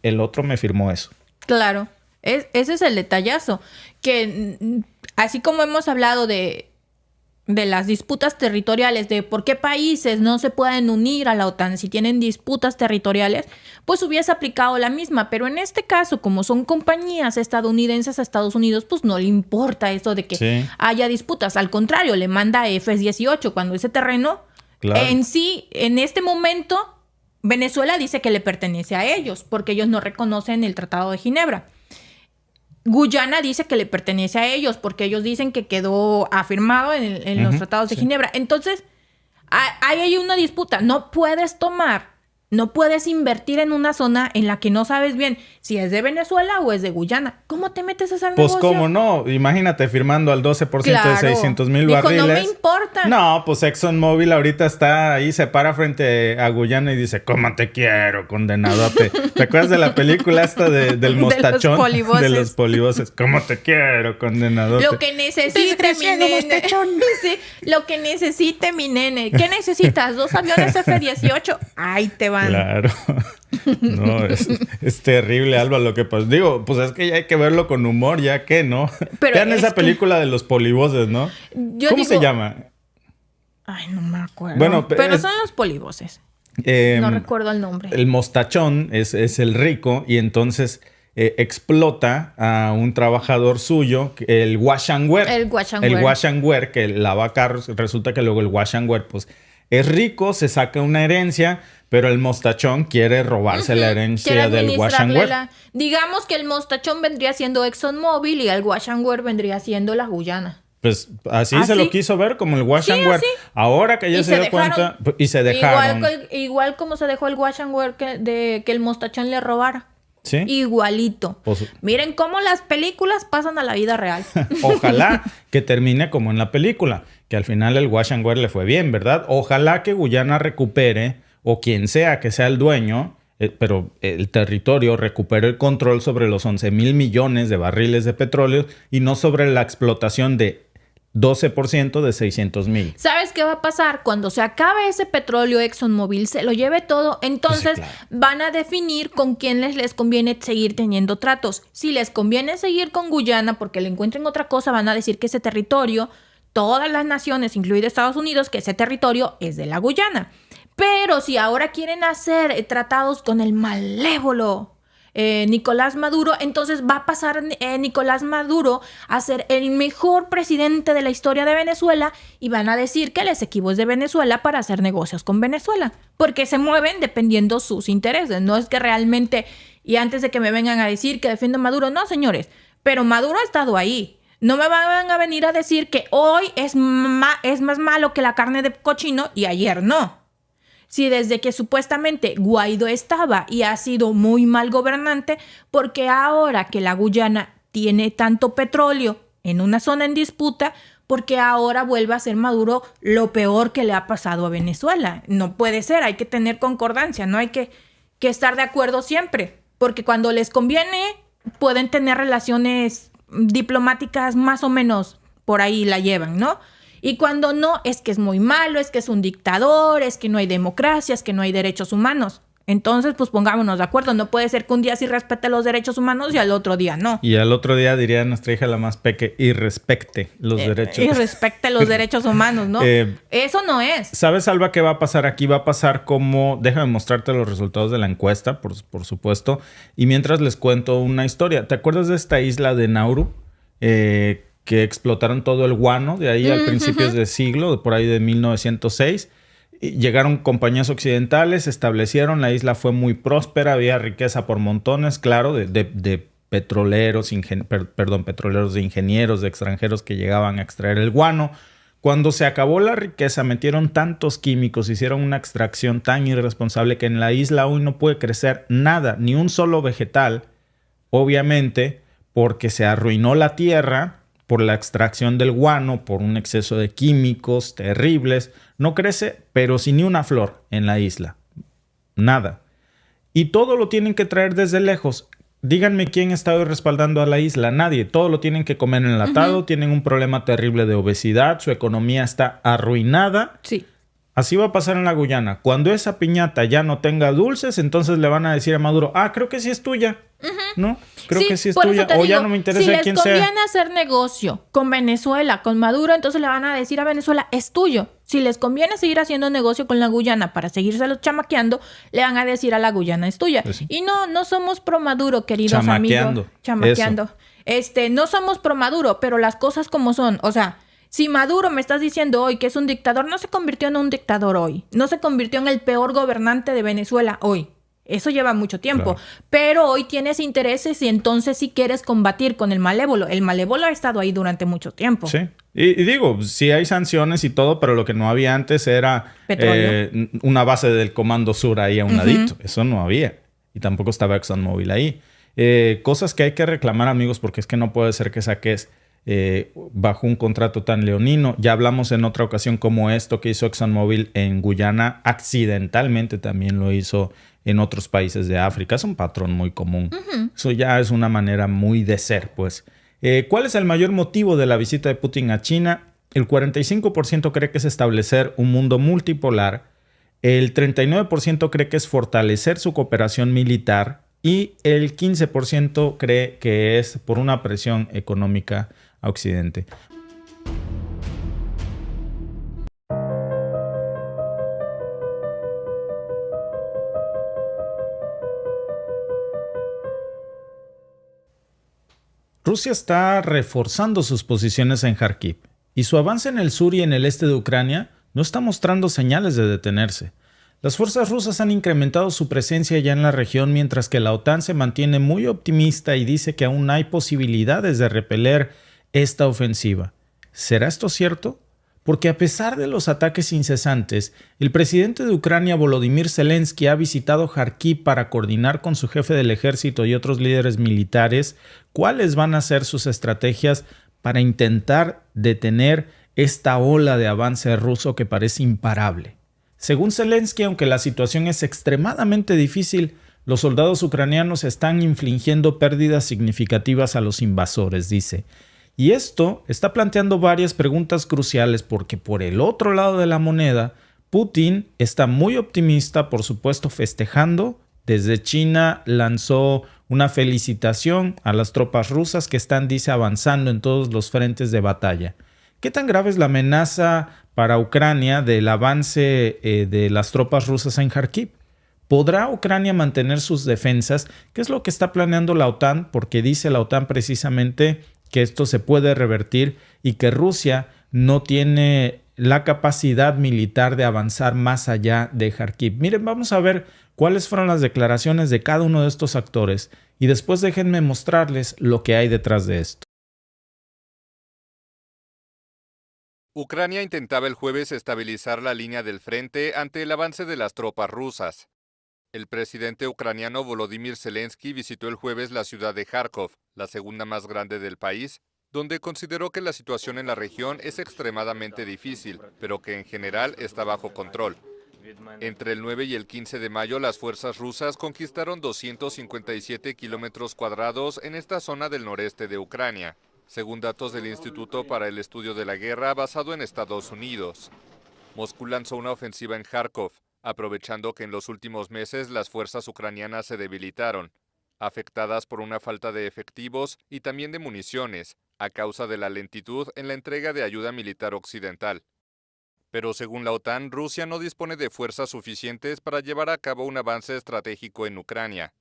el otro me firmó eso. Claro, ese es el detallazo, que así como hemos hablado de las disputas territoriales, de por qué países no se pueden unir a la OTAN si tienen disputas territoriales, pues hubiese aplicado la misma. Pero en este caso, como son compañías estadounidenses a Estados Unidos, pues no le importa eso de que haya disputas. Al contrario, le manda F-18 cuando ese terreno en sí, en este momento, Venezuela dice que le pertenece a ellos porque ellos no reconocen el Tratado de Ginebra. Guyana dice que le pertenece a ellos porque ellos dicen que quedó afirmado en los tratados de Ginebra. Entonces, hay una disputa. No puedes invertir en una zona en la que no sabes bien si es de Venezuela o es de Guyana. ¿Cómo te metes a ese negocio? Pues cómo no, imagínate firmando al 12% de 600,000 barriles. No me importa. No, pues ExxonMobil ahorita está ahí, se para frente a Guyana y dice, ¿cómo te quiero, condenadote? ¿Te acuerdas de la película esta del mostachón? De los polivoces. ¿Cómo te quiero, condenadote? Lo que necesite mi nene. Sí, lo que necesite mi nene. ¿Qué necesitas? 2 aviones F-18. Ahí te van. Claro. No, es terrible, Alba, lo que pues digo, pues es que ya hay que verlo con humor, ya que, ¿no? Vean esa película de los polivoces, ¿no? ¿Cómo se llama? Ay, no me acuerdo. Bueno, pero son los polivoces. No recuerdo el nombre. El mostachón es el rico y entonces explota a un trabajador suyo, el wash and wear. El wash and wear, que lava carros. Resulta que luego el wash and wear, pues es rico, se saca una herencia, pero el mostachón quiere robarse la herencia del wash and wear. Digamos que el mostachón vendría siendo ExxonMobil y el wash and wear vendría siendo la Guyana. Pues así se lo quiso ver, como el wash and wear. Ahora que ya se dio cuenta, y se dejaron. Igual como se dejó el wash and wear que el mostachón le robara. ¿Sí? Igualito. Pues, miren cómo las películas pasan a la vida real. Ojalá que termine como en la película, que al final el wash and wear le fue bien, ¿verdad? Ojalá que Guyana recupere, o quien sea que sea el dueño, pero el territorio recupere el control sobre los 11,000 millones de barriles de petróleo y no sobre la explotación de 12% de 600,000. ¿Sabes qué va a pasar? Cuando se acabe ese petróleo, ExxonMobil se lo lleve todo, entonces Sí, claro. van a definir con quién les conviene seguir teniendo tratos. Si les conviene seguir con Guyana porque le encuentren otra cosa, van a decir que ese territorio, todas las naciones, incluido Estados Unidos, que ese territorio es de la Guyana. Pero si ahora quieren hacer tratados con el malévolo Nicolás Maduro, entonces va a pasar Nicolás Maduro a ser el mejor presidente de la historia de Venezuela y van a decir que el Esequibo es de Venezuela para hacer negocios con Venezuela, porque se mueven dependiendo sus intereses. No es que realmente, y antes de que me vengan a decir que defiendo a Maduro, no, señores, pero Maduro ha estado ahí. No me van a venir a decir que hoy es más malo que la carne de cochino y ayer no. Si desde que supuestamente Guaidó estaba y ha sido muy mal gobernante, porque ahora que la Guyana tiene tanto petróleo en una zona en disputa, porque ahora vuelve a ser Maduro lo peor que le ha pasado a Venezuela. No puede ser, hay que tener concordancia, no hay que estar de acuerdo siempre, porque cuando les conviene pueden tener relaciones diplomáticas más o menos por ahí la llevan, ¿no? Y cuando no, es que es muy malo, es que es un dictador, es que no hay democracia, es que no hay derechos humanos. Entonces, pues pongámonos de acuerdo. No puede ser que un día sí respete los derechos humanos y al otro día no. Y al otro día diría nuestra hija la más peque, y respecte los derechos. Y respecte los derechos humanos, ¿no? Eso no es. ¿Sabes, Alba, qué va a pasar aquí? Va a pasar como... Déjame mostrarte los resultados de la encuesta, por supuesto. Y mientras les cuento una historia. ¿Te acuerdas de esta isla de Nauru? Que explotaron todo el guano de ahí al principios del siglo, por ahí de 1906. Llegaron compañías occidentales, establecieron, la isla fue muy próspera, había riqueza por montones, claro, de petroleros, petroleros, de ingenieros, de extranjeros que llegaban a extraer el guano. Cuando se acabó la riqueza, metieron tantos químicos, hicieron una extracción tan irresponsable que en la isla hoy no puede crecer nada, ni un solo vegetal, obviamente, porque se arruinó la tierra por la extracción del guano, por un exceso de químicos terribles. No crece, pero sin ni una flor en la isla. Nada. Y todo lo tienen que traer desde lejos. Díganme quién está hoy respaldando a la isla. Nadie. Todo lo tienen que comer enlatado. Tienen un problema terrible de obesidad. Su economía está arruinada. Sí. Así va a pasar en la Guyana. Cuando esa piñata ya no tenga dulces, entonces le van a decir a Maduro, creo que sí es tuya. ¿No? Creo que sí es tuya. O ya no me interesa quién sea. Si les conviene hacer negocio con Venezuela, con Maduro, entonces le van a decir a Venezuela, es tuyo. Si les conviene seguir haciendo negocio con la Guyana para seguírselos chamaqueando, le van a decir a la Guyana, es tuya. Pues sí. Y no somos pro Maduro, queridos amigos. Chamaqueando. No somos pro Maduro, pero las cosas como son. O sea, si Maduro me estás diciendo hoy que es un dictador, no se convirtió en un dictador hoy. No se convirtió en el peor gobernante de Venezuela hoy. Eso lleva mucho tiempo. Claro. Pero hoy tienes intereses y entonces sí quieres combatir con el malévolo. El malévolo ha estado ahí durante mucho tiempo. Sí. Y digo, sí hay sanciones y todo, pero lo que no había antes era una base del Comando Sur ahí a un ladito. Eso no había. Y tampoco estaba ExxonMobil ahí. Cosas que hay que reclamar, amigos, porque es que no puede ser que saques bajo un contrato tan leonino. Ya hablamos en otra ocasión como esto que hizo ExxonMobil en Guyana. Accidentalmente también lo hizo en otros países de África. Es un patrón muy común. Eso ya es una manera muy de ser, pues. ¿Cuál es el mayor motivo de la visita de Putin a China? El 45% cree que es establecer un mundo multipolar. El 39% cree que es fortalecer su cooperación militar. Y el 15% cree que es por una presión económica a Occidente. Rusia está reforzando sus posiciones en Kharkiv y su avance en el sur y en el este de Ucrania no está mostrando señales de detenerse. Las fuerzas rusas han incrementado su presencia ya en la región, mientras que la OTAN se mantiene muy optimista y dice que aún hay posibilidades de repeler esta ofensiva. ¿Será esto cierto? Porque a pesar de los ataques incesantes, el presidente de Ucrania, Volodymyr Zelensky, ha visitado Kharkiv para coordinar con su jefe del ejército y otros líderes militares cuáles van a ser sus estrategias para intentar detener esta ola de avance ruso que parece imparable. Según Zelensky, aunque la situación es extremadamente difícil, los soldados ucranianos están infligiendo pérdidas significativas a los invasores, dice. Y esto está planteando varias preguntas cruciales porque por el otro lado de la moneda, Putin está muy optimista, por supuesto festejando. Desde China lanzó una felicitación a las tropas rusas que están, dice, avanzando en todos los frentes de batalla. ¿Qué tan grave es la amenaza para Ucrania del avance de las tropas rusas en Kharkiv? ¿Podrá Ucrania mantener sus defensas? ¿Qué es lo que está planeando la OTAN? Porque dice la OTAN precisamente que esto se puede revertir y que Rusia no tiene la capacidad militar de avanzar más allá de Kharkiv. Miren, vamos a ver cuáles fueron las declaraciones de cada uno de estos actores y después déjenme mostrarles lo que hay detrás de esto. Ucrania intentaba el jueves estabilizar la línea del frente ante el avance de las tropas rusas. El presidente ucraniano Volodymyr Zelensky visitó el jueves la ciudad de Kharkov, la segunda más grande del país, donde consideró que la situación en la región es extremadamente difícil, pero que en general está bajo control. Entre el 9 y el 15 de mayo, las fuerzas rusas conquistaron 257 kilómetros cuadrados en esta zona del noreste de Ucrania, según datos del Instituto para el Estudio de la Guerra basado en Estados Unidos. Moscú lanzó una ofensiva en Kharkov, aprovechando que en los últimos meses las fuerzas ucranianas se debilitaron, afectadas por una falta de efectivos y también de municiones, a causa de la lentitud en la entrega de ayuda militar occidental. Pero según la OTAN, Rusia no dispone de fuerzas suficientes para llevar a cabo un avance estratégico en Ucrania.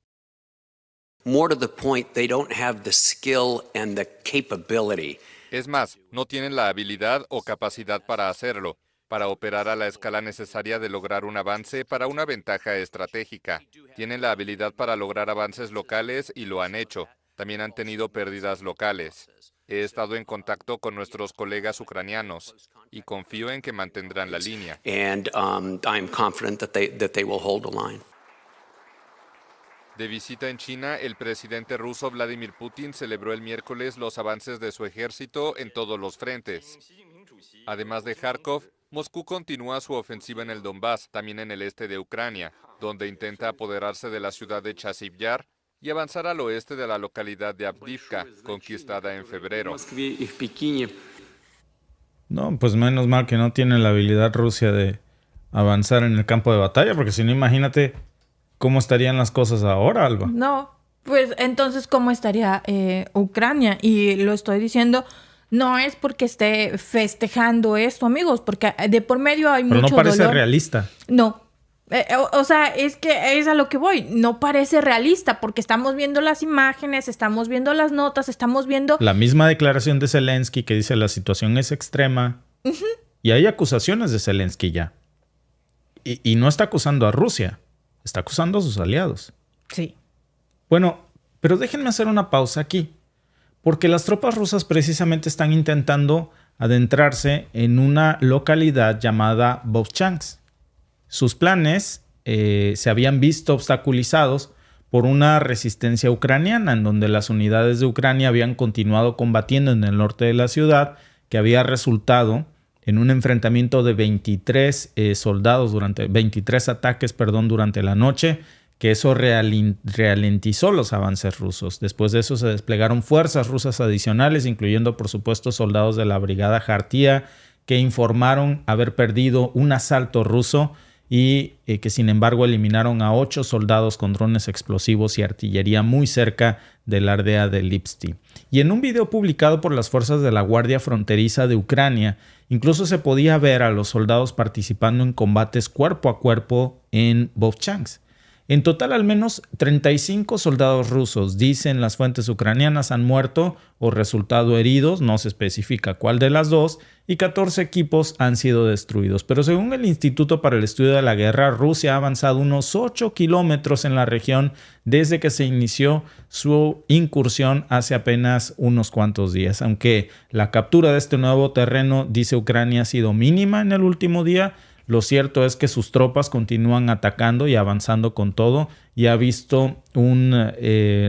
More to the point, they don't have the skill and the capability. Es más, no tienen la habilidad o capacidad para hacerlo, para operar a la escala necesaria de lograr un avance para una ventaja estratégica. Tienen la habilidad para lograr avances locales y lo han hecho. También han tenido pérdidas locales. He estado en contacto con nuestros colegas ucranianos y confío en que mantendrán la línea. And I'm confident that they will hold the line. De visita en China, el presidente ruso Vladimir Putin celebró el miércoles los avances de su ejército en todos los frentes. Además de Kharkov, Moscú continúa su ofensiva en el Donbass, también en el este de Ucrania, donde intenta apoderarse de la ciudad de Chasiv Yar y avanzar al oeste de la localidad de Avdiivka, conquistada en febrero. No, pues menos mal que no tiene la habilidad Rusia de avanzar en el campo de batalla, porque si no, imagínate cómo estarían las cosas ahora, Alba. No, pues entonces, ¿cómo estaría Ucrania? Y lo estoy diciendo, no es porque esté festejando esto, amigos, porque de por medio hay mucho dolor. Pero no parece realista. No. O sea, es que es a lo que voy. No parece realista porque estamos viendo las imágenes, estamos viendo las notas, estamos viendo... La misma declaración de Zelensky que dice la situación es extrema. Y hay acusaciones de Zelensky ya. Y no está acusando a Rusia. Está acusando a sus aliados. Sí. Bueno, pero déjenme hacer una pausa aquí. Porque las tropas rusas precisamente están intentando adentrarse en una localidad llamada Vovchansk. Sus planes se habían visto obstaculizados por una resistencia ucraniana, en donde las unidades de Ucrania habían continuado combatiendo en el norte de la ciudad, que había resultado en un enfrentamiento de 23 ataques durante la noche, que eso ralentizó los avances rusos. Después de eso se desplegaron fuerzas rusas adicionales, incluyendo por supuesto soldados de la brigada Jartía, que informaron haber perdido un asalto ruso y que sin embargo eliminaron a 8 soldados con drones explosivos y artillería muy cerca de la aldea de Lipsty. Y en un video publicado por las fuerzas de la Guardia Fronteriza de Ucrania, incluso se podía ver a los soldados participando en combates cuerpo a cuerpo en Vovchansk. En total, al menos 35 soldados rusos, dicen las fuentes ucranianas, han muerto o resultado heridos, no se especifica cuál de las dos, y 14 equipos han sido destruidos. Pero según el Instituto para el Estudio de la Guerra, Rusia ha avanzado unos 8 kilómetros en la región desde que se inició su incursión hace apenas unos cuantos días. Aunque la captura de este nuevo terreno, dice Ucrania, ha sido mínima en el último día, lo cierto es que sus tropas continúan atacando y avanzando con todo y ha visto un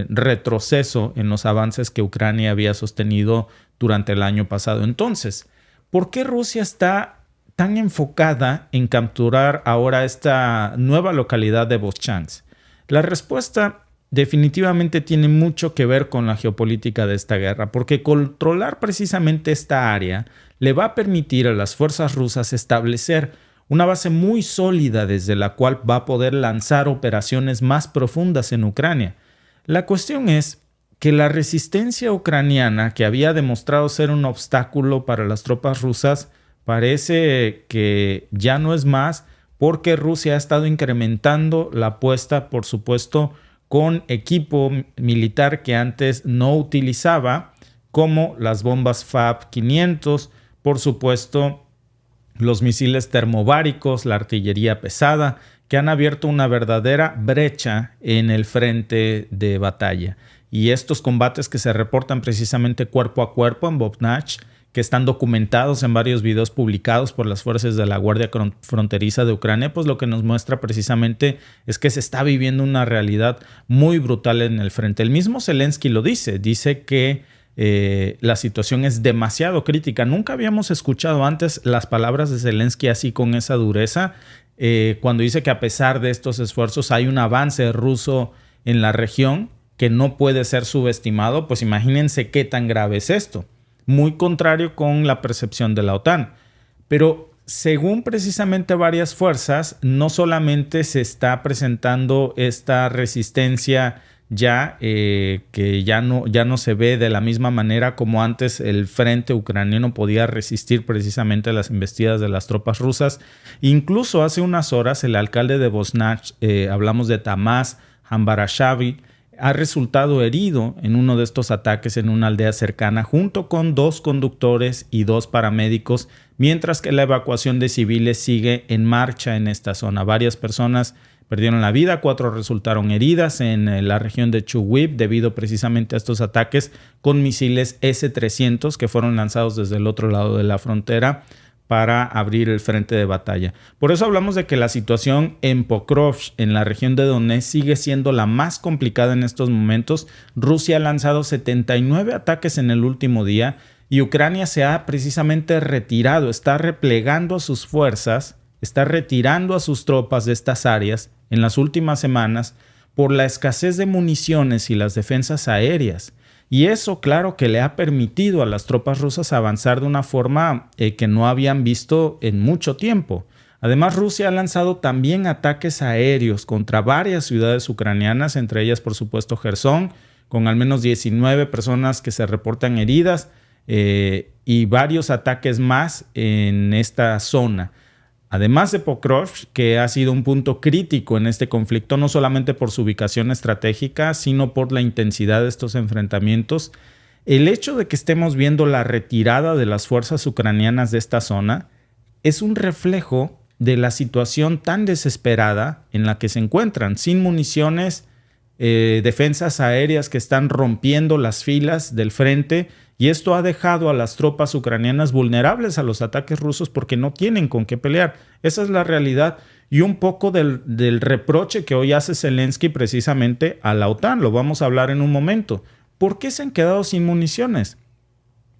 retroceso en los avances que Ucrania había sostenido durante el año pasado. Entonces, ¿por qué Rusia está tan enfocada en capturar ahora esta nueva localidad de Voschansk? La respuesta definitivamente tiene mucho que ver con la geopolítica de esta guerra, porque controlar precisamente esta área le va a permitir a las fuerzas rusas establecer una base muy sólida desde la cual va a poder lanzar operaciones más profundas en Ucrania. La cuestión es que la resistencia ucraniana, que había demostrado ser un obstáculo para las tropas rusas, parece que ya no es más, porque Rusia ha estado incrementando la apuesta, por supuesto, con equipo militar que antes no utilizaba, como las bombas FAB-500, por supuesto, los misiles termobáricos, la artillería pesada, que han abierto una verdadera brecha en el frente de batalla. Y estos combates que se reportan precisamente cuerpo a cuerpo en Voznach, que están documentados en varios videos publicados por las fuerzas de la Guardia Fronteriza de Ucrania, pues lo que nos muestra precisamente es que se está viviendo una realidad muy brutal en el frente. El mismo Zelensky lo dice que la situación es demasiado crítica. Nunca habíamos escuchado antes las palabras de Zelensky así con esa dureza, cuando dice que a pesar de estos esfuerzos hay un avance ruso en la región que no puede ser subestimado. Pues imagínense qué tan grave es esto. Muy contrario con la percepción de la OTAN. Pero según precisamente varias fuerzas, no solamente se está presentando esta resistencia que ya no se ve de la misma manera como antes el frente ucraniano podía resistir precisamente a las embestidas de las tropas rusas. Incluso hace unas horas el alcalde de Voznach, hablamos de Tamás Hambarashavi, ha resultado herido en uno de estos ataques en una aldea cercana junto con 2 conductores y 2 paramédicos, mientras que la evacuación de civiles sigue en marcha en esta zona. Varias personas perdieron la vida, 4 resultaron heridas en la región de Chuhuiv debido precisamente a estos ataques con misiles S-300 que fueron lanzados desde el otro lado de la frontera para abrir el frente de batalla. Por eso hablamos de que la situación en Pokrovsk, en la región de Donetsk, sigue siendo la más complicada en estos momentos. Rusia ha lanzado 79 ataques en el último día y Ucrania se ha precisamente retirado, está replegando a sus fuerzas, está retirando a sus tropas de estas áreas en las últimas semanas por la escasez de municiones y las defensas aéreas. Y eso, claro, que le ha permitido a las tropas rusas avanzar de una forma que no habían visto en mucho tiempo. Además, Rusia ha lanzado también ataques aéreos contra varias ciudades ucranianas, entre ellas, por supuesto, Jersón, con al menos 19 personas que se reportan heridas y varios ataques más en esta zona. Además de Pokrovsk, que ha sido un punto crítico en este conflicto, no solamente por su ubicación estratégica, sino por la intensidad de estos enfrentamientos, el hecho de que estemos viendo la retirada de las fuerzas ucranianas de esta zona es un reflejo de la situación tan desesperada en la que se encuentran, sin municiones, defensas aéreas que están rompiendo las filas del frente, y esto ha dejado a las tropas ucranianas vulnerables a los ataques rusos porque no tienen con qué pelear. Esa es la realidad y un poco del reproche que hoy hace Zelensky precisamente a la OTAN. Lo vamos a hablar en un momento. ¿Por qué se han quedado sin municiones?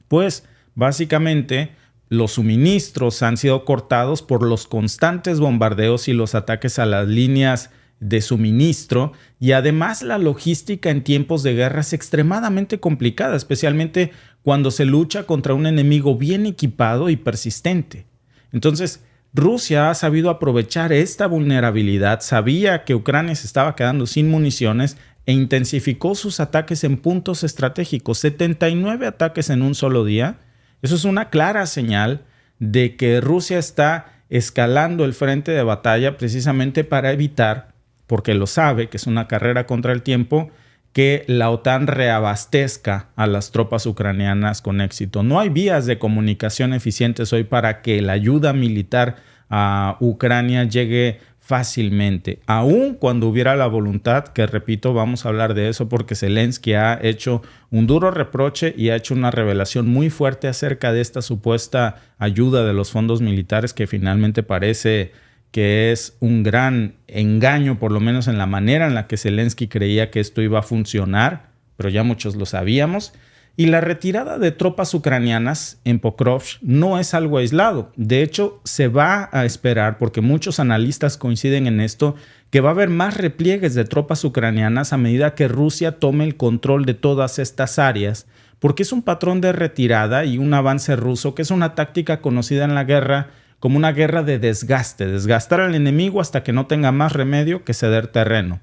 Pues básicamente los suministros han sido cortados por los constantes bombardeos y los ataques a las líneas de suministro, y además la logística en tiempos de guerra es extremadamente complicada, especialmente cuando se lucha contra un enemigo bien equipado y persistente. Entonces, Rusia ha sabido aprovechar esta vulnerabilidad, sabía que Ucrania se estaba quedando sin municiones e intensificó sus ataques en puntos estratégicos. 79 ataques en un solo día. Eso es una clara señal de que Rusia está escalando el frente de batalla precisamente para evitar porque lo sabe, que es una carrera contra el tiempo, que la OTAN reabastezca a las tropas ucranianas con éxito. No hay vías de comunicación eficientes hoy para que la ayuda militar a Ucrania llegue fácilmente, aun cuando hubiera la voluntad, que repito, vamos a hablar de eso porque Zelensky ha hecho un duro reproche y ha hecho una revelación muy fuerte acerca de esta supuesta ayuda de los fondos militares, que finalmente parece que es un gran engaño, por lo menos en la manera en la que Zelensky creía que esto iba a funcionar, pero ya muchos lo sabíamos. Y la retirada de tropas ucranianas en Pokrovsk no es algo aislado. De hecho, se va a esperar, porque muchos analistas coinciden en esto, que va a haber más repliegues de tropas ucranianas a medida que Rusia tome el control de todas estas áreas, porque es un patrón de retirada y un avance ruso, que es una táctica conocida en la guerra como una guerra de desgaste, desgastar al enemigo hasta que no tenga más remedio que ceder terreno.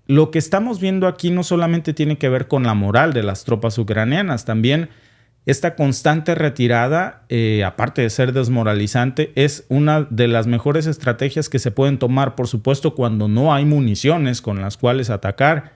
Lo que estamos viendo aquí no solamente tiene que ver con la moral de las tropas ucranianas, también esta constante retirada, aparte de ser desmoralizante, es una de las mejores estrategias que se pueden tomar, por supuesto, cuando no hay municiones con las cuales atacar.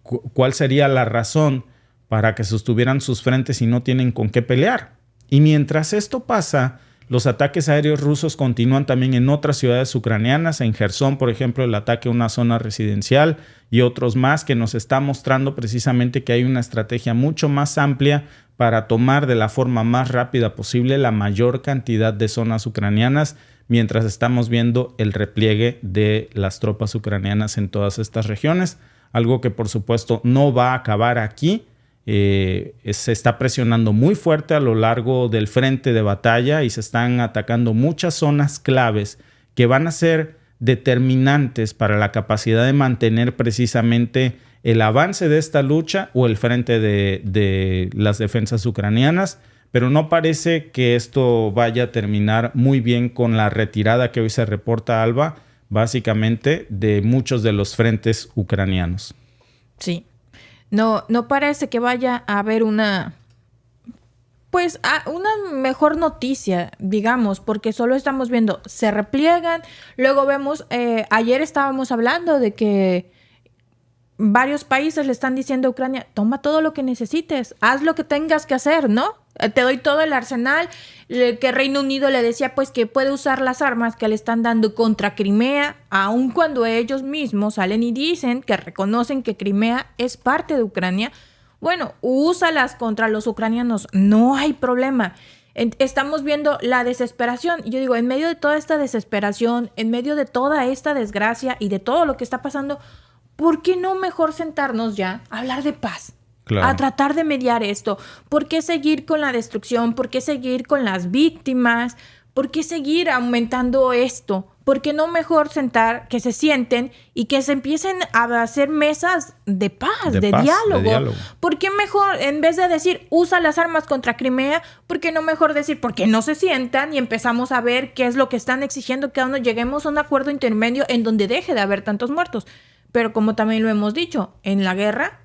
¿Cuál sería la razón para que sostuvieran sus frentes y no tienen con qué pelear? Y mientras esto pasa, los ataques aéreos rusos continúan también en otras ciudades ucranianas, en Gerson, por ejemplo, el ataque a una zona residencial y otros más, que nos está mostrando precisamente que hay una estrategia mucho más amplia para tomar de la forma más rápida posible la mayor cantidad de zonas ucranianas, mientras estamos viendo el repliegue de las tropas ucranianas en todas estas regiones, algo que por supuesto no va a acabar aquí. Se está presionando muy fuerte a lo largo del frente de batalla y se están atacando muchas zonas claves que van a ser determinantes para la capacidad de mantener precisamente el avance de esta lucha o el frente de las defensas ucranianas, pero no parece que esto vaya a terminar muy bien con la retirada que hoy se reporta, Alba, básicamente de muchos de los frentes ucranianos. Sí. No parece que vaya a haber una mejor noticia, digamos, porque solo estamos viendo, se repliegan, luego vemos, ayer estábamos hablando de que varios países le están diciendo a Ucrania, toma todo lo que necesites, haz lo que tengas que hacer, ¿no? Te doy todo el arsenal, que Reino Unido le decía pues que puede usar las armas que le están dando contra Crimea, aun cuando ellos mismos salen y dicen que reconocen que Crimea es parte de Ucrania. Bueno, úsalas contra los ucranianos, no hay problema. Estamos viendo la desesperación. Yo digo, en medio de toda esta desesperación, en medio de toda esta desgracia y de todo lo que está pasando, ¿por qué no mejor sentarnos ya a hablar de paz? Claro. A tratar de mediar esto. ¿Por qué seguir con la destrucción? ¿Por qué seguir con las víctimas? ¿Por qué seguir aumentando esto? ¿Por qué no mejor que se sienten y que se empiecen a hacer mesas de paz, de diálogo? ¿Por qué mejor, en vez de decir, usa las armas contra Crimea, por qué no mejor decir, por qué no se sientan y empezamos a ver qué es lo que están exigiendo cada uno? Lleguemos a un acuerdo intermedio en donde deje de haber tantos muertos. Pero como también lo hemos dicho, en la guerra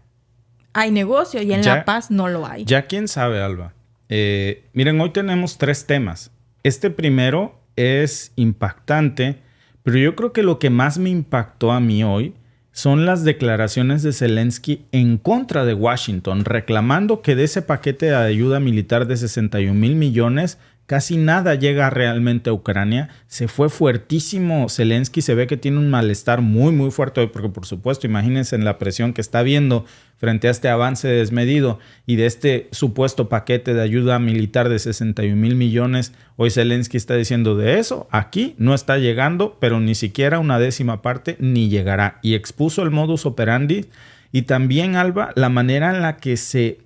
hay negocio y en la paz no lo hay. Ya quién sabe, Alba. Miren, hoy tenemos 3 temas. Este primero es impactante, pero yo creo que lo que más me impactó a mí hoy son las declaraciones de Zelensky en contra de Washington, reclamando que de ese paquete de ayuda militar de 61,000 millones, casi nada llega realmente a Ucrania. Se fue fuertísimo Zelensky, se ve que tiene un malestar muy, muy fuerte hoy, porque por supuesto, imagínense en la presión que está viendo frente a este avance desmedido y de este supuesto paquete de ayuda militar de 61,000 millones. Hoy Zelensky está diciendo de eso, aquí no está llegando, pero ni siquiera una 10ª parte ni llegará. Y expuso el modus operandi y también, Alba, la manera en la que se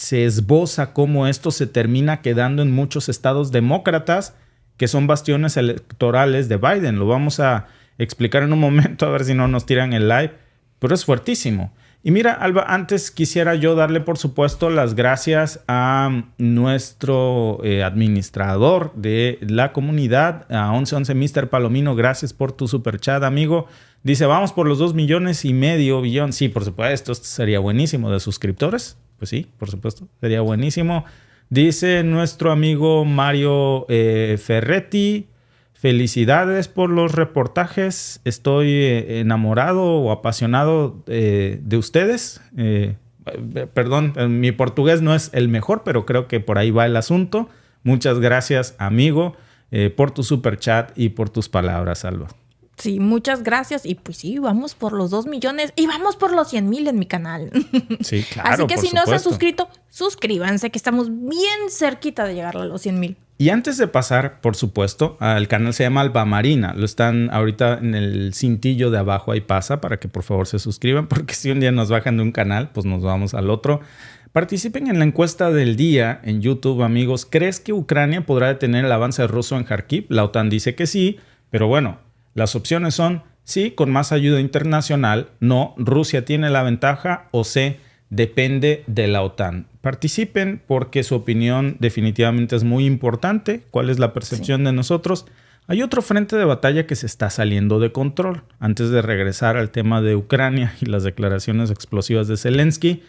esboza cómo esto se termina quedando en muchos estados demócratas que son bastiones electorales de Biden. Lo vamos a explicar en un momento, a ver si no nos tiran el live, pero es fuertísimo. Y mira, Alba, antes quisiera yo darle, por supuesto, las gracias a nuestro administrador de la comunidad, a 1111 Mr. Palomino. Gracias por tu superchat, amigo. Dice, vamos por los 2,5 millones. Sí, por supuesto, esto sería buenísimo, de suscriptores. Pues sí, por supuesto, sería buenísimo. Dice nuestro amigo Mario Ferretti, Felicidades por los reportajes. Estoy enamorado o apasionado de ustedes. Perdón, mi portugués no es el mejor, pero creo que por ahí va el asunto. Muchas gracias, amigo, por tu super chat y por tus palabras, Alba. Sí, muchas gracias. Y pues sí, vamos por los 2 millones y vamos por los 100,000 en mi canal. Sí, claro. Así que por si no se han supuesto. suscrito, suscríbanse, que estamos bien cerquita de llegar a los 100,000. Y antes de pasar, por supuesto, al canal se llama Alba Marina. Lo están ahorita en el cintillo de abajo, ahí pasa, para que por favor se suscriban, porque si un día nos bajan de un canal, pues nos vamos al otro. Participen en la encuesta del día en YouTube, amigos. ¿Crees que Ucrania podrá detener el avance ruso en Kharkiv? La OTAN dice que sí, pero bueno, las opciones son sí, con más ayuda internacional, no, Rusia tiene la ventaja, o C, depende de la OTAN. Participen porque su opinión definitivamente es muy importante. ¿Cuál es la percepción de nosotros? Hay otro frente de batalla que se está saliendo de control. Antes de regresar al tema de Ucrania y las declaraciones explosivas de Zelensky,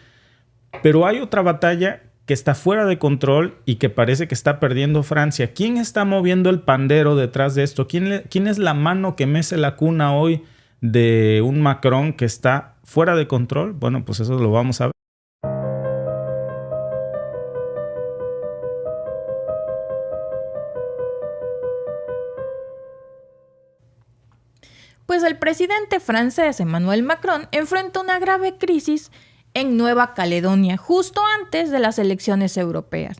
pero hay otra batalla que está fuera de control y que parece que está perdiendo Francia. ¿Quién está moviendo el pandero detrás de esto? ¿Quién es la mano que mece la cuna hoy de un Macron que está fuera de control? Bueno, pues eso lo vamos a ver. Pues el presidente francés Emmanuel Macron enfrenta una grave crisis en Nueva Caledonia justo antes de las elecciones europeas.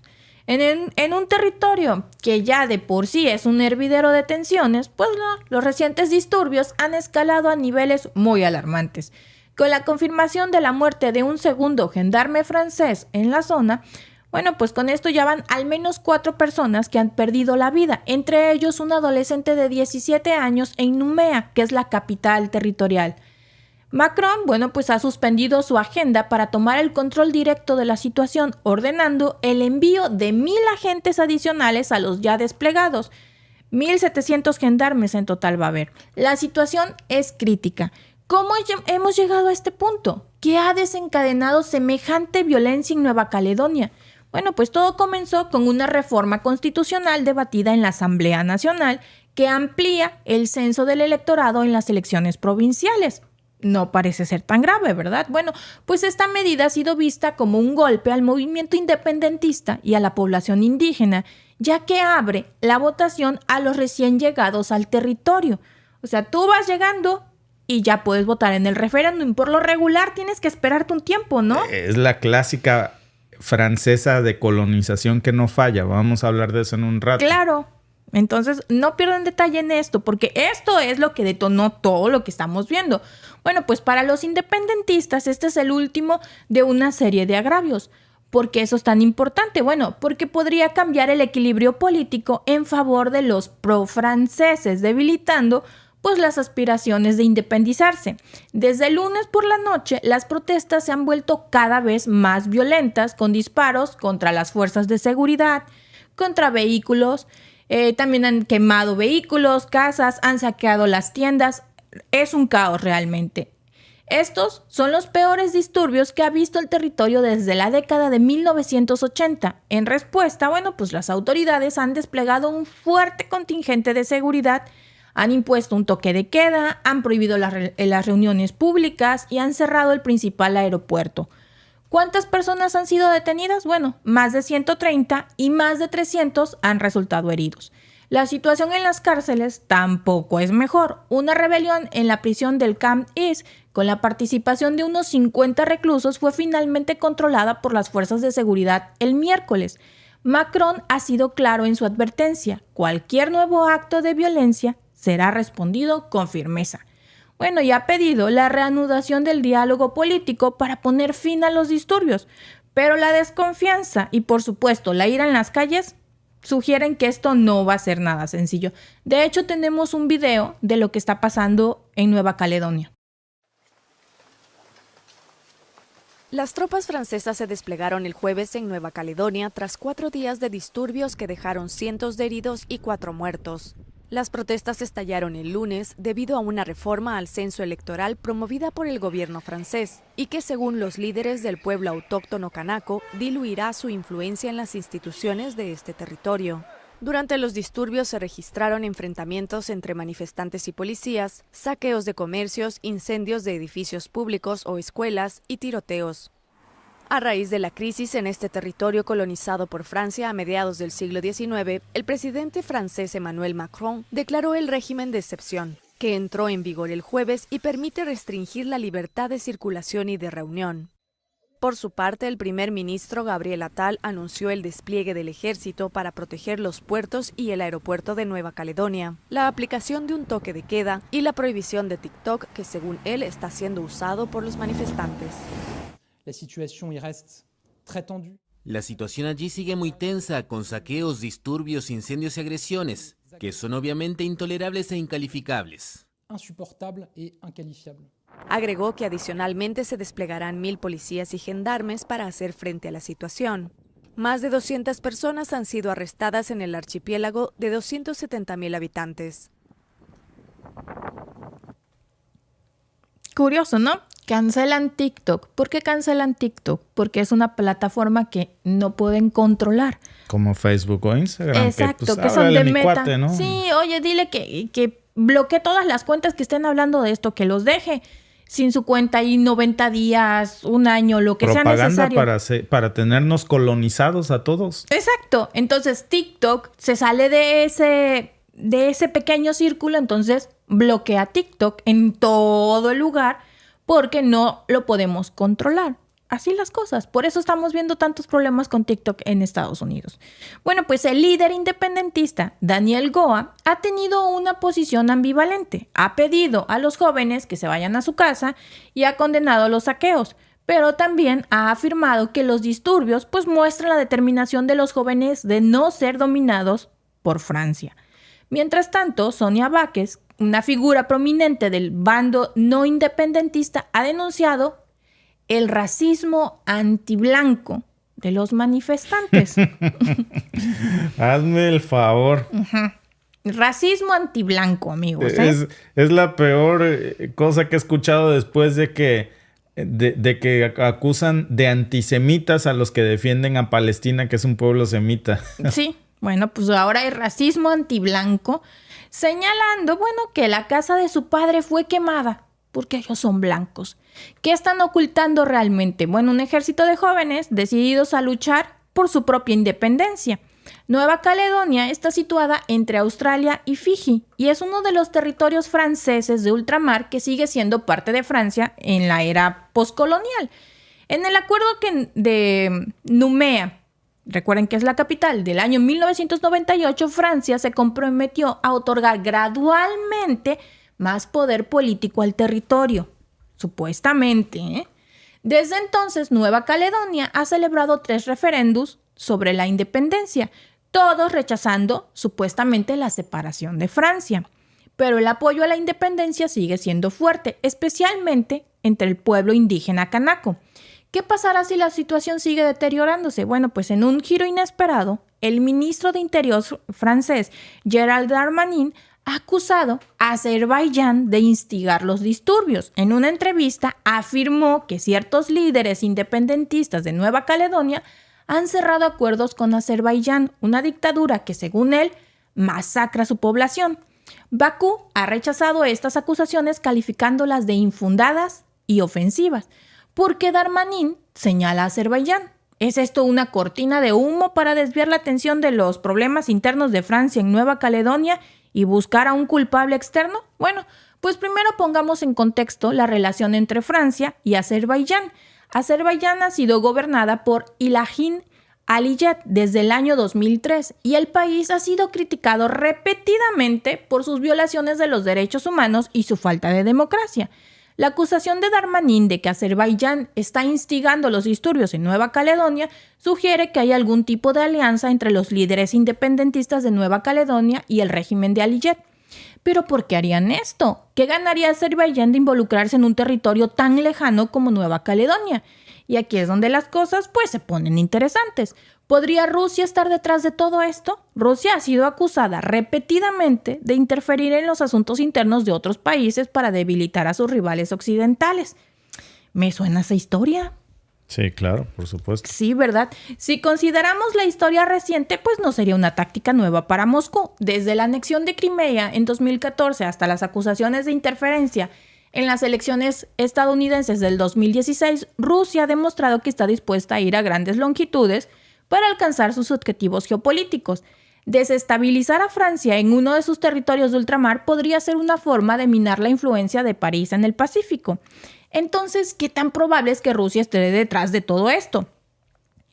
En un territorio que ya de por sí es un hervidero de tensiones, pues los recientes disturbios han escalado a niveles muy alarmantes. Con la confirmación de la muerte de un segundo gendarme francés en la zona, bueno, pues con esto ya van al menos 4 personas que han perdido la vida, entre ellos un adolescente de 17 años en Nouméa, que es la capital territorial. Macron, bueno, pues ha suspendido su agenda para tomar el control directo de la situación, ordenando el envío de 1,000 agentes adicionales a los ya desplegados. 1,700 gendarmes en total va a haber. La situación es crítica. ¿Cómo hemos llegado a este punto? ¿Qué ha desencadenado semejante violencia en Nueva Caledonia? Bueno, pues todo comenzó con una reforma constitucional debatida en la Asamblea Nacional que amplía el censo del electorado en las elecciones provinciales. No parece ser tan grave, ¿verdad? Bueno, pues esta medida ha sido vista como un golpe al movimiento independentista y a la población indígena, ya que abre la votación a los recién llegados al territorio. O sea, tú vas llegando y ya puedes votar en el referéndum. Por lo regular tienes que esperarte un tiempo, ¿no? Es la clásica francesa de colonización que no falla. Vamos a hablar de eso en un rato. Claro. Entonces, no pierdan detalle en esto, porque esto es lo que detonó todo lo que estamos viendo. Bueno, pues para los independentistas este es el último de una serie de agravios. ¿Por qué eso es tan importante? Bueno, porque podría cambiar el equilibrio político en favor de los pro-franceses, debilitando pues las aspiraciones de independizarse. Desde el lunes por la noche, las protestas se han vuelto cada vez más violentas, con disparos contra las fuerzas de seguridad, contra vehículos. También han quemado vehículos, casas, han saqueado las tiendas. Es un caos realmente. Estos son los peores disturbios que ha visto el territorio desde la década de 1980. En respuesta, bueno, pues las autoridades han desplegado un fuerte contingente de seguridad, han impuesto un toque de queda, han prohibido las reuniones públicas y han cerrado el principal aeropuerto. ¿Cuántas personas han sido detenidas? Bueno, más de 130 y más de 300 han resultado heridos. La situación en las cárceles tampoco es mejor. Una rebelión en la prisión del Camp Is, con la participación de unos 50 reclusos, fue finalmente controlada por las fuerzas de seguridad el miércoles. Macron ha sido claro en su advertencia: cualquier nuevo acto de violencia será respondido con firmeza. Bueno, y ha pedido la reanudación del diálogo político para poner fin a los disturbios, pero la desconfianza y, por supuesto, la ira en las calles sugieren que esto no va a ser nada sencillo. De hecho, tenemos un video de lo que está pasando en Nueva Caledonia. Las tropas francesas se desplegaron el jueves en Nueva Caledonia tras 4 días de disturbios que dejaron cientos de heridos y 4 muertos. Las protestas estallaron el lunes debido a una reforma al censo electoral promovida por el gobierno francés y que, según los líderes del pueblo autóctono Kanako, diluirá su influencia en las instituciones de este territorio. Durante los disturbios se registraron enfrentamientos entre manifestantes y policías, saqueos de comercios, incendios de edificios públicos o escuelas y tiroteos. A raíz de la crisis en este territorio colonizado por Francia a mediados del siglo XIX, el presidente francés Emmanuel Macron declaró el régimen de excepción, que entró en vigor el jueves y permite restringir la libertad de circulación y de reunión. Por su parte, el primer ministro Gabriel Attal anunció el despliegue del ejército para proteger los puertos y el aeropuerto de Nueva Caledonia, la aplicación de un toque de queda y la prohibición de TikTok, que según él está siendo usado por los manifestantes. La situación allí sigue muy tensa, con saqueos, disturbios, incendios y agresiones, que son obviamente intolerables e incalificables. Agregó que adicionalmente se desplegarán 1,000 policías y gendarmes para hacer frente a la situación. Más de 200 personas han sido arrestadas en el archipiélago de 270,000 habitantes. Curioso, ¿no? Cancelan TikTok. ¿Por qué cancelan TikTok? Porque es una plataforma que no pueden controlar. Como Facebook o Instagram. Exacto, que que son de Meta. Cuate, ¿no? Sí, oye, dile que bloquee todas las cuentas que estén hablando de esto, que los deje sin su cuenta ahí 90 días, un año, lo que sea necesario. Propaganda para tenernos colonizados a todos. Exacto. Entonces TikTok se sale de ese pequeño círculo, entonces bloquea TikTok en todo el lugar porque no lo podemos controlar. Así las cosas. Por eso estamos viendo tantos problemas con TikTok en Estados Unidos. Bueno, pues el líder independentista, Daniel Goa, ha tenido una posición ambivalente. Ha pedido a los jóvenes que se vayan a su casa y ha condenado los saqueos. Pero también ha afirmado que los disturbios pues muestran la determinación de los jóvenes de no ser dominados por Francia. Mientras tanto, Sonia Baques, una figura prominente del bando no independentista, ha denunciado el racismo antiblanco de los manifestantes. Hazme el favor. Racismo antiblanco, amigos. ¿eh? Es la peor cosa que he escuchado después de que acusan de antisemitas a los que defienden a Palestina, que es un pueblo semita. Sí, bueno, pues ahora hay racismo antiblanco, señalando, bueno, que la casa de su padre fue quemada porque ellos son blancos. ¿Qué están ocultando realmente? Bueno, un ejército de jóvenes decididos a luchar por su propia independencia. Nueva Caledonia está situada entre Australia y Fiji y es uno de los territorios franceses de ultramar que sigue siendo parte de Francia en la era postcolonial. En el acuerdo de Nouméa, recuerden que es la capital, del año 1998, Francia se comprometió a otorgar gradualmente más poder político al territorio, supuestamente, ¿eh? Desde entonces, Nueva Caledonia ha celebrado 3 referendos sobre la independencia, todos rechazando supuestamente la separación de Francia. Pero el apoyo a la independencia sigue siendo fuerte, especialmente entre el pueblo indígena kanako. ¿Qué pasará si la situación sigue deteriorándose? Bueno, pues en un giro inesperado, el ministro de Interior francés, Gérald Darmanin, ha acusado a Azerbaiyán de instigar los disturbios. En una entrevista afirmó que ciertos líderes independentistas de Nueva Caledonia han cerrado acuerdos con Azerbaiyán, una dictadura que, según él, masacra a su población. Bakú ha rechazado estas acusaciones calificándolas de infundadas y ofensivas, porque Darmanin señala a Azerbaiyán. ¿Es esto una cortina de humo para desviar la atención de los problemas internos de Francia en Nueva Caledonia y buscar a un culpable externo? Bueno, pues primero pongamos en contexto la relación entre Francia y Azerbaiyán. Azerbaiyán ha sido gobernada por Ilham Aliyev desde el año 2003 y el país ha sido criticado repetidamente por sus violaciones de los derechos humanos y su falta de democracia. La acusación de Darmanin de que Azerbaiyán está instigando los disturbios en Nueva Caledonia sugiere que hay algún tipo de alianza entre los líderes independentistas de Nueva Caledonia y el régimen de Aliyev. ¿Pero por qué harían esto? ¿Qué ganaría Azerbaiyán de involucrarse en un territorio tan lejano como Nueva Caledonia? Y aquí es donde las cosas pues se ponen interesantes. ¿Podría Rusia estar detrás de todo esto? Rusia ha sido acusada repetidamente de interferir en los asuntos internos de otros países para debilitar a sus rivales occidentales. ¿Me suena esa historia? Sí, claro, por supuesto. Sí, ¿verdad? Si consideramos la historia reciente, pues no sería una táctica nueva para Moscú. Desde la anexión de Crimea en 2014 hasta las acusaciones de interferencia en las elecciones estadounidenses del 2016, Rusia ha demostrado que está dispuesta a ir a grandes longitudes para alcanzar sus objetivos geopolíticos. Desestabilizar a Francia en uno de sus territorios de ultramar podría ser una forma de minar la influencia de París en el Pacífico. Entonces, ¿qué tan probable es que Rusia esté detrás de todo esto?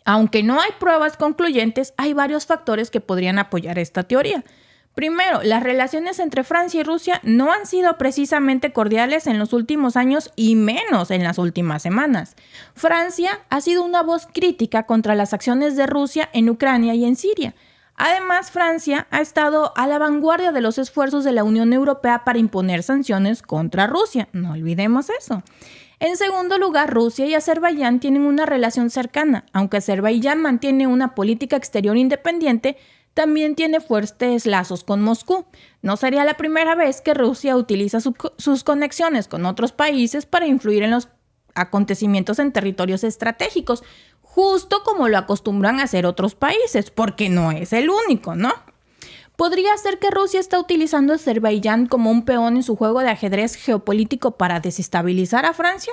Aunque no hay pruebas concluyentes, hay varios factores que podrían apoyar esta teoría. Primero, las relaciones entre Francia y Rusia no han sido precisamente cordiales en los últimos años y menos en las últimas semanas. Francia ha sido una voz crítica contra las acciones de Rusia en Ucrania y en Siria. Además, Francia ha estado a la vanguardia de los esfuerzos de la Unión Europea para imponer sanciones contra Rusia. No olvidemos eso. En segundo lugar, Rusia y Azerbaiyán tienen una relación cercana. Aunque Azerbaiyán mantiene una política exterior independiente, también tiene fuertes lazos con Moscú. No sería la primera vez que Rusia utiliza sus conexiones con otros países para influir en los acontecimientos en territorios estratégicos, justo como lo acostumbran a hacer otros países, porque no es el único, ¿no? ¿Podría ser que Rusia está utilizando a Azerbaiyán como un peón en su juego de ajedrez geopolítico para desestabilizar a Francia?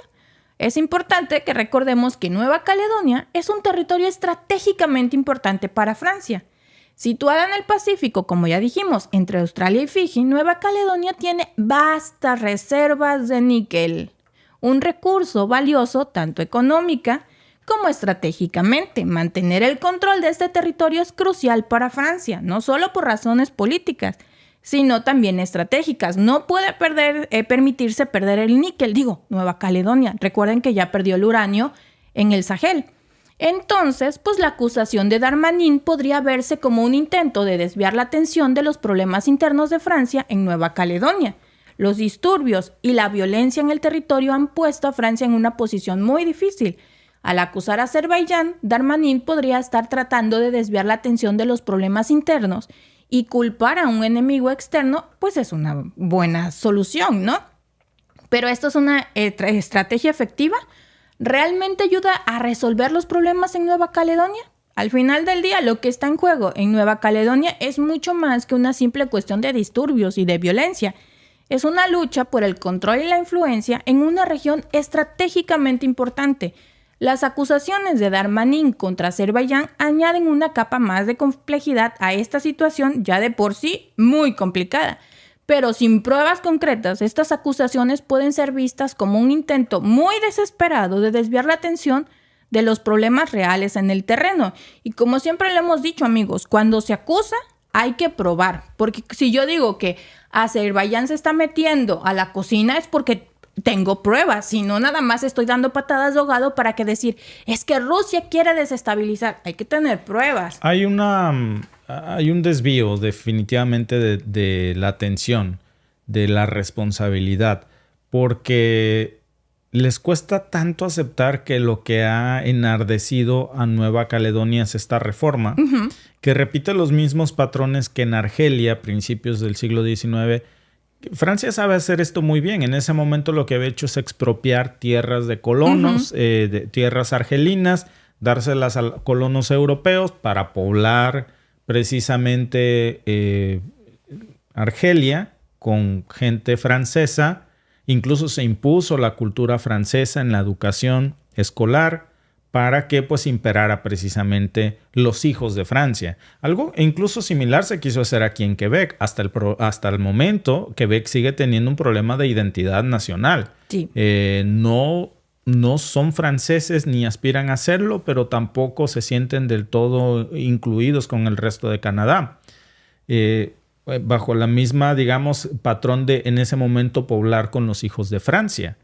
Es importante que recordemos que Nueva Caledonia es un territorio estratégicamente importante para Francia. Situada en el Pacífico, como ya dijimos, entre Australia y Fiji, Nueva Caledonia tiene vastas reservas de níquel, un recurso valioso tanto económica como estratégicamente. Mantener el control de este territorio es crucial para Francia, no solo por razones políticas, sino también estratégicas. No puede permitirse perder el níquel, Nueva Caledonia. Recuerden que ya perdió el uranio en el Sahel. Entonces, pues la acusación de Darmanin podría verse como un intento de desviar la atención de los problemas internos de Francia en Nueva Caledonia. Los disturbios y la violencia en el territorio han puesto a Francia en una posición muy difícil. Al acusar a Azerbaiyán, Darmanin podría estar tratando de desviar la atención de los problemas internos y culpar a un enemigo externo, pues es una buena solución, ¿no? Pero esto es una estrategia efectiva. ¿Realmente ayuda a resolver los problemas en Nueva Caledonia? Al final del día, lo que está en juego en Nueva Caledonia es mucho más que una simple cuestión de disturbios y de violencia. Es una lucha por el control y la influencia en una región estratégicamente importante. Las acusaciones de Darmanin contra Azerbaiyán añaden una capa más de complejidad a esta situación ya de por sí muy complicada. Pero sin pruebas concretas, estas acusaciones pueden ser vistas como un intento muy desesperado de desviar la atención de los problemas reales en el terreno. Y como siempre le hemos dicho, amigos, cuando se acusa hay que probar. Porque si yo digo que Azerbaiyán se está metiendo a la cocina es porque tengo pruebas, si no nada más estoy dando patadas de ahogado para que decir, es que Rusia quiere desestabilizar. Hay que tener pruebas. Hay un desvío definitivamente de la atención, de la responsabilidad, porque les cuesta tanto aceptar que lo que ha enardecido a Nueva Caledonia es esta reforma, que repite los mismos patrones que en Argelia a principios del siglo XIX. Francia sabe hacer esto muy bien. En ese momento lo que había hecho es expropiar tierras de colonos, de tierras argelinas, dárselas a colonos europeos para poblar precisamente Argelia con gente francesa. Incluso se impuso la cultura francesa en la educación escolar para que pues imperara precisamente los hijos de Francia. Algo incluso similar se quiso hacer aquí en Quebec. Hasta el momento, Quebec sigue teniendo un problema de identidad nacional. Sí. No son franceses ni aspiran a serlo, pero tampoco se sienten del todo incluidos con el resto de Canadá. Bajo la misma, digamos, patrón de en ese momento poblar con los hijos de Francia.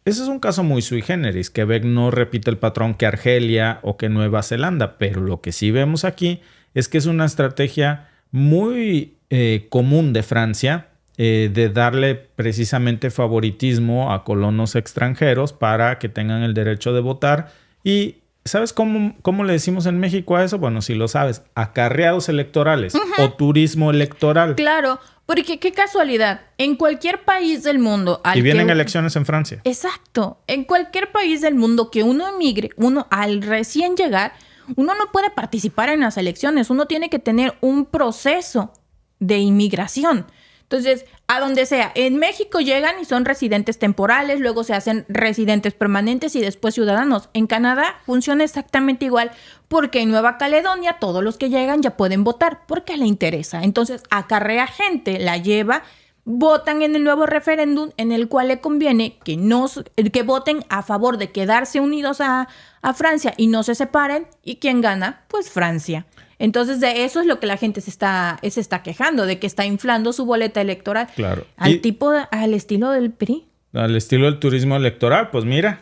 Ese es un caso muy sui generis. Quebec no repite el patrón que Argelia o que Nueva Zelanda, pero lo que sí vemos aquí es que es una estrategia muy común de Francia de darle precisamente favoritismo a colonos extranjeros para que tengan el derecho de votar. Y ¿sabes cómo le decimos en México a eso? Bueno, si lo sabes, acarreados electorales o turismo electoral. Claro, Porque qué casualidad, en cualquier país del mundo... Y vienen elecciones en Francia. Exacto. En cualquier país del mundo que uno emigre, uno al recién llegar, uno no puede participar en las elecciones. Uno tiene que tener un proceso de inmigración. Entonces, a donde sea, en México llegan y son residentes temporales, luego se hacen residentes permanentes y después ciudadanos. En Canadá funciona exactamente igual, porque en Nueva Caledonia todos los que llegan ya pueden votar porque le interesa. Entonces, acarrea gente, la lleva, votan en el nuevo referéndum en el cual le conviene que voten a favor de quedarse unidos a Francia y no se separen. ¿Y quién gana? Pues Francia. Entonces, de eso es lo que la gente se está quejando, de que está inflando su boleta electoral. Claro. Al estilo del PRI. Al estilo del turismo electoral, pues mira,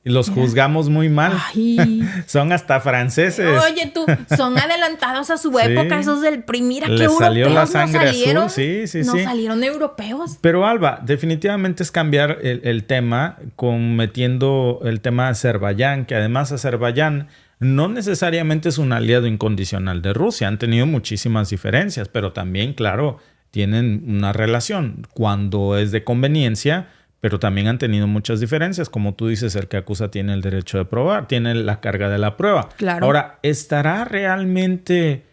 los juzgamos muy mal. Ay. Son hasta franceses. Oye, son adelantados a su época, esos del PRI. Mira qué europeos salió la sangre salieron. azul. Sí. Salieron europeos. Pero Alba, definitivamente es cambiar el tema, metiendo el tema de Azerbaiyán, que además Azerbaiyán no necesariamente es un aliado incondicional de Rusia. Han tenido muchísimas diferencias, pero también, claro, tienen una relación cuando es de conveniencia, pero también han tenido muchas diferencias. Como tú dices, el que acusa tiene el derecho de probar, tiene la carga de la prueba. Claro. Ahora, ¿estará realmente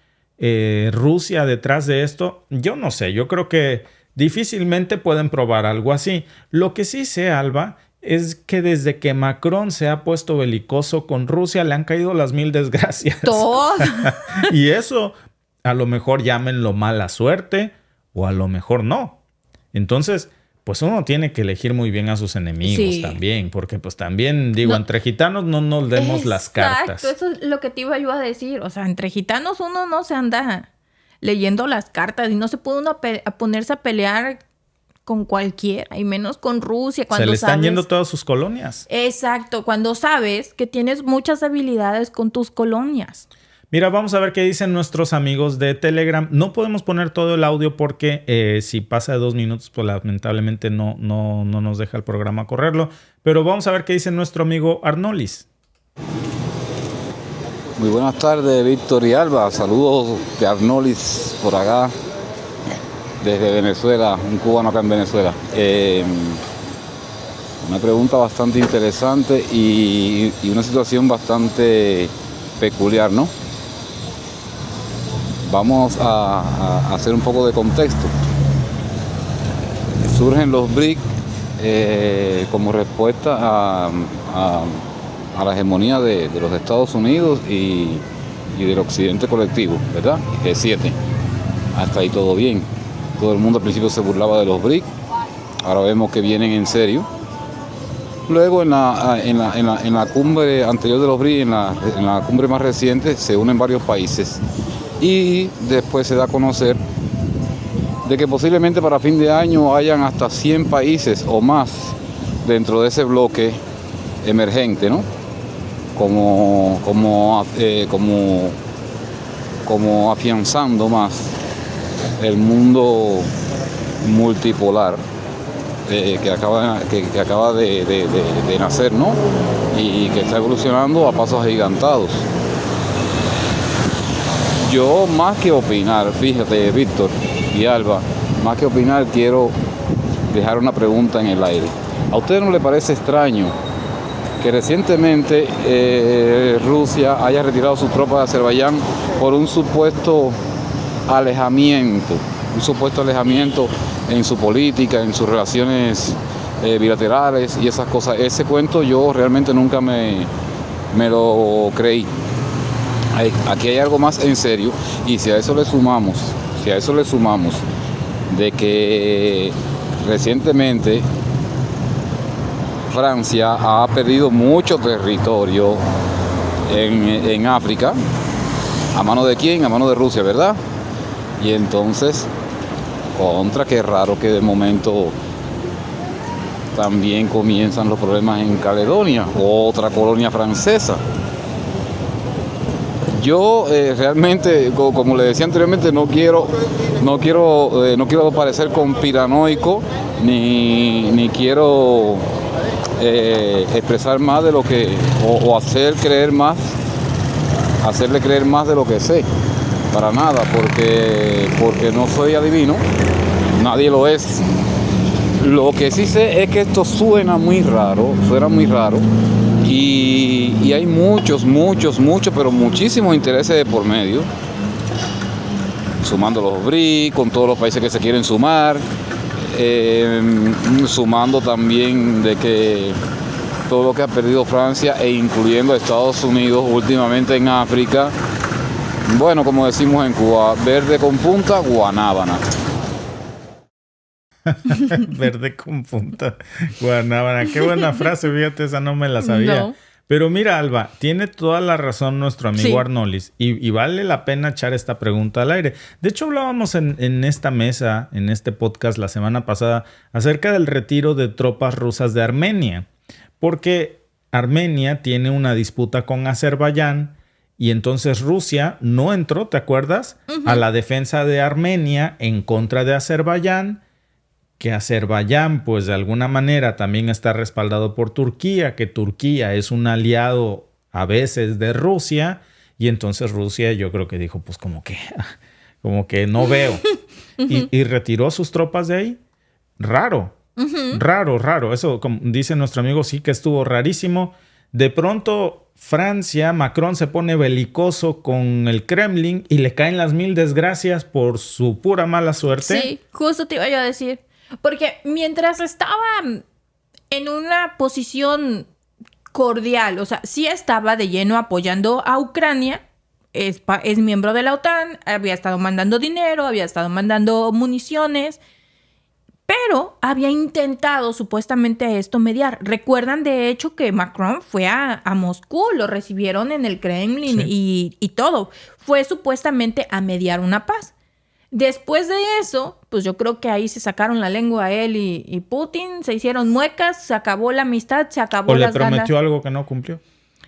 Rusia detrás de esto? Yo no sé, yo creo que difícilmente pueden probar algo así. Lo que sí sé, Alba, es que desde que Macron se ha puesto belicoso con Rusia, le han caído las mil desgracias. Todo. Y eso, a lo mejor llámenlo mala suerte, o a lo mejor no. Entonces, pues uno tiene que elegir muy bien a sus enemigos también, porque pues también, digo, entre gitanos no nos demos las cartas. Exacto, eso es lo que te iba yo a decir. O sea, entre gitanos uno no se anda leyendo las cartas y no se puede uno a ponerse a pelear con cualquiera, y menos con Rusia. Cuando se le están yendo todas sus colonias. Exacto, cuando sabes que tienes muchas habilidades con tus colonias. Mira, vamos a ver qué dicen nuestros amigos de Telegram. No podemos poner todo el audio porque si pasa de 2 minutos, pues lamentablemente no nos deja el programa correrlo. Pero vamos a ver qué dice nuestro amigo Arnolis. Muy buenas tardes, Víctor y Alba. Saludos de Arnolis por acá, desde Venezuela, un cubano acá en Venezuela. Una pregunta bastante interesante y una situación bastante peculiar, ¿no? Vamos a hacer un poco de contexto. Surgen los BRIC como respuesta a la hegemonía de los Estados Unidos y del occidente colectivo, ¿verdad? G7. Hasta ahí todo bien. Todo el mundo al principio se burlaba de los BRIC, ahora vemos que vienen en serio. Luego en la cumbre anterior de los BRIC, en la cumbre más reciente, se unen varios países. Y después se da a conocer de que posiblemente para fin de año hayan hasta 100 países o más dentro de ese bloque emergente, ¿no? Como afianzando más el mundo multipolar que acaba de nacer, ¿no? Y que está evolucionando a pasos agigantados. Yo, más que opinar, fíjate, Víctor y Alba, más que opinar, quiero dejar una pregunta en el aire. ¿A ustedes no les parece extraño que recientemente Rusia haya retirado sus tropas de Azerbaiyán por un supuesto alejamiento en su política, en sus relaciones bilaterales y esas cosas? Ese cuento yo realmente nunca me lo creí. Aquí hay algo más en serio, y si a eso le sumamos de que recientemente Francia ha perdido mucho territorio en África. ¿A mano de quién? A mano de Rusia, ¿verdad? Y entonces, qué raro que de momento también comienzan los problemas en Caledonia, otra colonia francesa. Yo realmente, como le decía anteriormente, no quiero parecer conspiranoico, ni quiero expresar más de lo que, o hacerle creer más de lo que sé, para nada, porque no soy adivino, nadie lo es. Lo que sí sé es que esto suena muy raro y hay muchos, pero muchísimos intereses de por medio, sumando los BRICS, con todos los países que se quieren sumar, sumando también de que todo lo que ha perdido Francia e incluyendo a Estados Unidos últimamente en África, bueno, como decimos en Cuba, verde con punta, guanábana. Verde con punta, guanábana. Qué buena frase, fíjate, esa no me la sabía. No. Pero mira, Alba, tiene toda la razón nuestro amigo Sí. Arnolis y vale la pena echar esta pregunta al aire. De hecho, hablábamos en esta mesa, en este podcast la semana pasada, acerca del retiro de tropas rusas de Armenia, porque Armenia tiene una disputa con Azerbaiyán y entonces Rusia no entró, ¿te acuerdas? A la defensa de Armenia en contra de Azerbaiyán, que Azerbaiyán, pues de alguna manera también está respaldado por Turquía, que Turquía es un aliado a veces de Rusia, y entonces Rusia yo creo que dijo, pues como que no veo, y retiró sus tropas de ahí. Raro, raro. Eso, como dice nuestro amigo, sí que estuvo rarísimo. De pronto Francia, Macron se pone belicoso con el Kremlin y le caen las mil desgracias por su pura mala suerte. Sí, justo te iba yo a decir. Porque mientras estaba en una posición cordial, o sea, sí estaba de lleno apoyando a Ucrania, es miembro de la OTAN, había estado mandando dinero, había estado mandando municiones, pero había intentado supuestamente esto mediar. Recuerdan de hecho que Macron fue a Moscú, lo recibieron en el Kremlin y todo. Fue supuestamente a mediar una paz. Después de eso, pues yo creo que ahí se sacaron la lengua él y Putin, se hicieron muecas, se acabó la amistad, se acabó O le las ganas. prometió algo que no cumplió.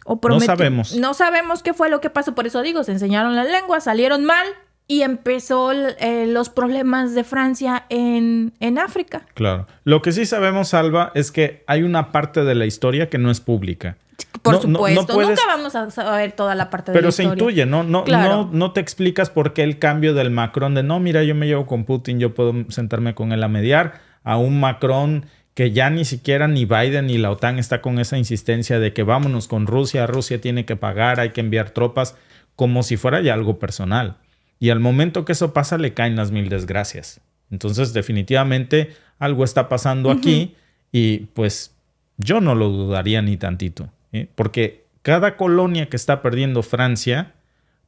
O No sabemos. No sabemos qué fue lo que pasó, por eso digo, se enseñaron las lenguas, salieron mal y empezó los problemas de Francia en África. Claro. Lo que sí sabemos, Alba, es que hay una parte de la historia que no es pública. Por No supuesto, puedes- nunca vamos a saber toda la parte de Pero la se historia. intuye, Claro. no te explicas por qué el cambio del Macron de no, mira, yo me llevo con Putin, yo puedo sentarme con él a mediar, a un Macron que ya ni siquiera ni Biden ni la OTAN está con esa insistencia de que vámonos con Rusia, Rusia tiene que pagar, hay que enviar tropas, como si fuera ya algo personal. Y al momento que eso pasa, le caen las mil desgracias. Entonces, definitivamente, algo está pasando aquí y pues yo no lo dudaría ni tantito. Porque cada colonia que está perdiendo Francia,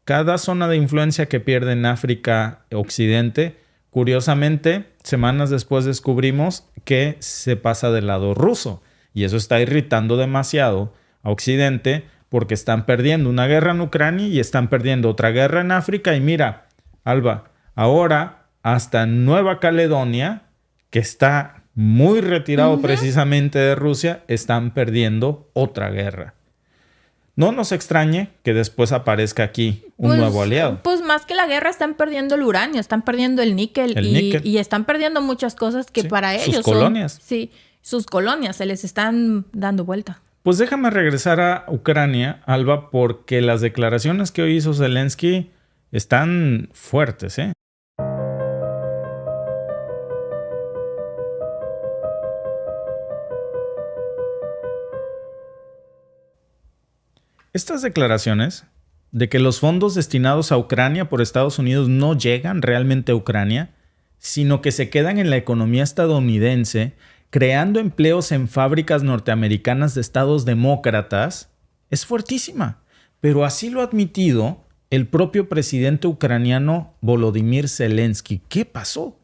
cada zona de influencia que pierde en África Occidente, curiosamente, semanas después descubrimos que se pasa del lado ruso. Y eso está irritando demasiado a Occidente porque están perdiendo una guerra en Ucrania y están perdiendo otra guerra en África. Y mira, Alba, ahora hasta en Nueva Caledonia, que está muy retirado precisamente de Rusia, están perdiendo otra guerra. No nos extrañe que después aparezca aquí un nuevo aliado. Pues más que la guerra, están perdiendo el uranio, están perdiendo el níquel, y están perdiendo muchas cosas que Sí, para sus ellos colonias. Sí, sus colonias se les están dando vuelta. Pues déjame regresar a Ucrania, Alba, porque las declaraciones que hoy hizo Zelensky están fuertes, ¿eh? Estas declaraciones de que los fondos destinados a Ucrania por Estados Unidos no llegan realmente a Ucrania, sino que se quedan en la economía estadounidense, creando empleos en fábricas norteamericanas de estados demócratas, es fuertísima. Pero así lo ha admitido el propio presidente ucraniano Volodymyr Zelensky. ¿Qué pasó?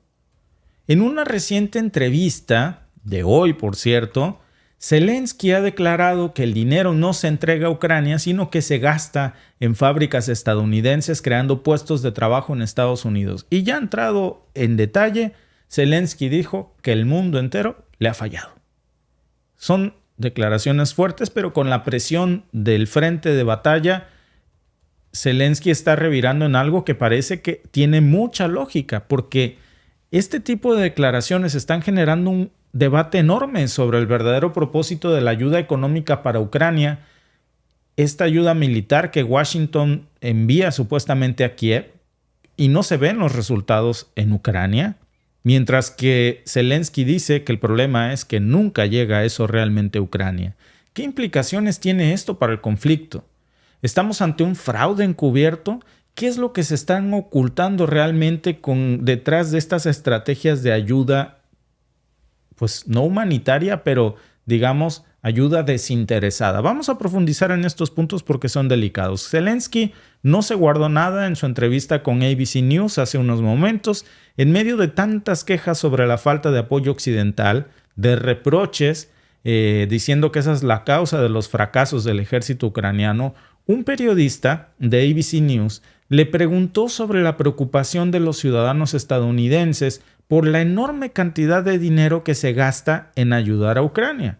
En una reciente entrevista, de hoy por cierto, Zelensky ha declarado que el dinero no se entrega a Ucrania, sino que se gasta en fábricas estadounidenses creando puestos de trabajo en Estados Unidos. Y ya entrado en detalle, Zelensky dijo que el mundo entero le ha fallado. Son declaraciones fuertes, pero con la presión del frente de batalla, Zelensky está revirando en algo que parece que tiene mucha lógica, porque este tipo de declaraciones están generando un debate enorme sobre el verdadero propósito de la ayuda económica para Ucrania, esta ayuda militar que Washington envía supuestamente a Kiev y no se ven los resultados en Ucrania. Mientras que Zelensky dice que el problema es que nunca llega a eso realmente Ucrania. ¿Qué implicaciones tiene esto para el conflicto? ¿Estamos ante un fraude encubierto? ¿Qué es lo que se están ocultando realmente detrás de estas estrategias de ayuda, pues no humanitaria, pero digamos ayuda desinteresada? Vamos a profundizar en estos puntos porque son delicados. Zelensky no se guardó nada en su entrevista con ABC News hace unos momentos, en medio de tantas quejas sobre la falta de apoyo occidental, de reproches, diciendo que esa es la causa de los fracasos del ejército ucraniano. Un periodista de ABC News le preguntó sobre la preocupación de los ciudadanos estadounidenses por la enorme cantidad de dinero que se gasta en ayudar a Ucrania.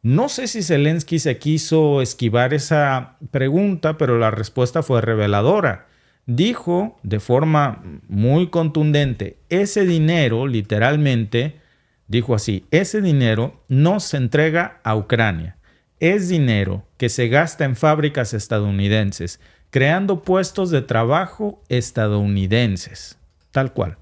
No sé si Zelensky se quiso esquivar esa pregunta, pero la respuesta fue reveladora. Dijo de forma muy contundente, ese dinero, literalmente, dijo así, ese dinero no se entrega a Ucrania. Es dinero que se gasta en fábricas estadounidenses, creando puestos de trabajo estadounidenses, tal cual.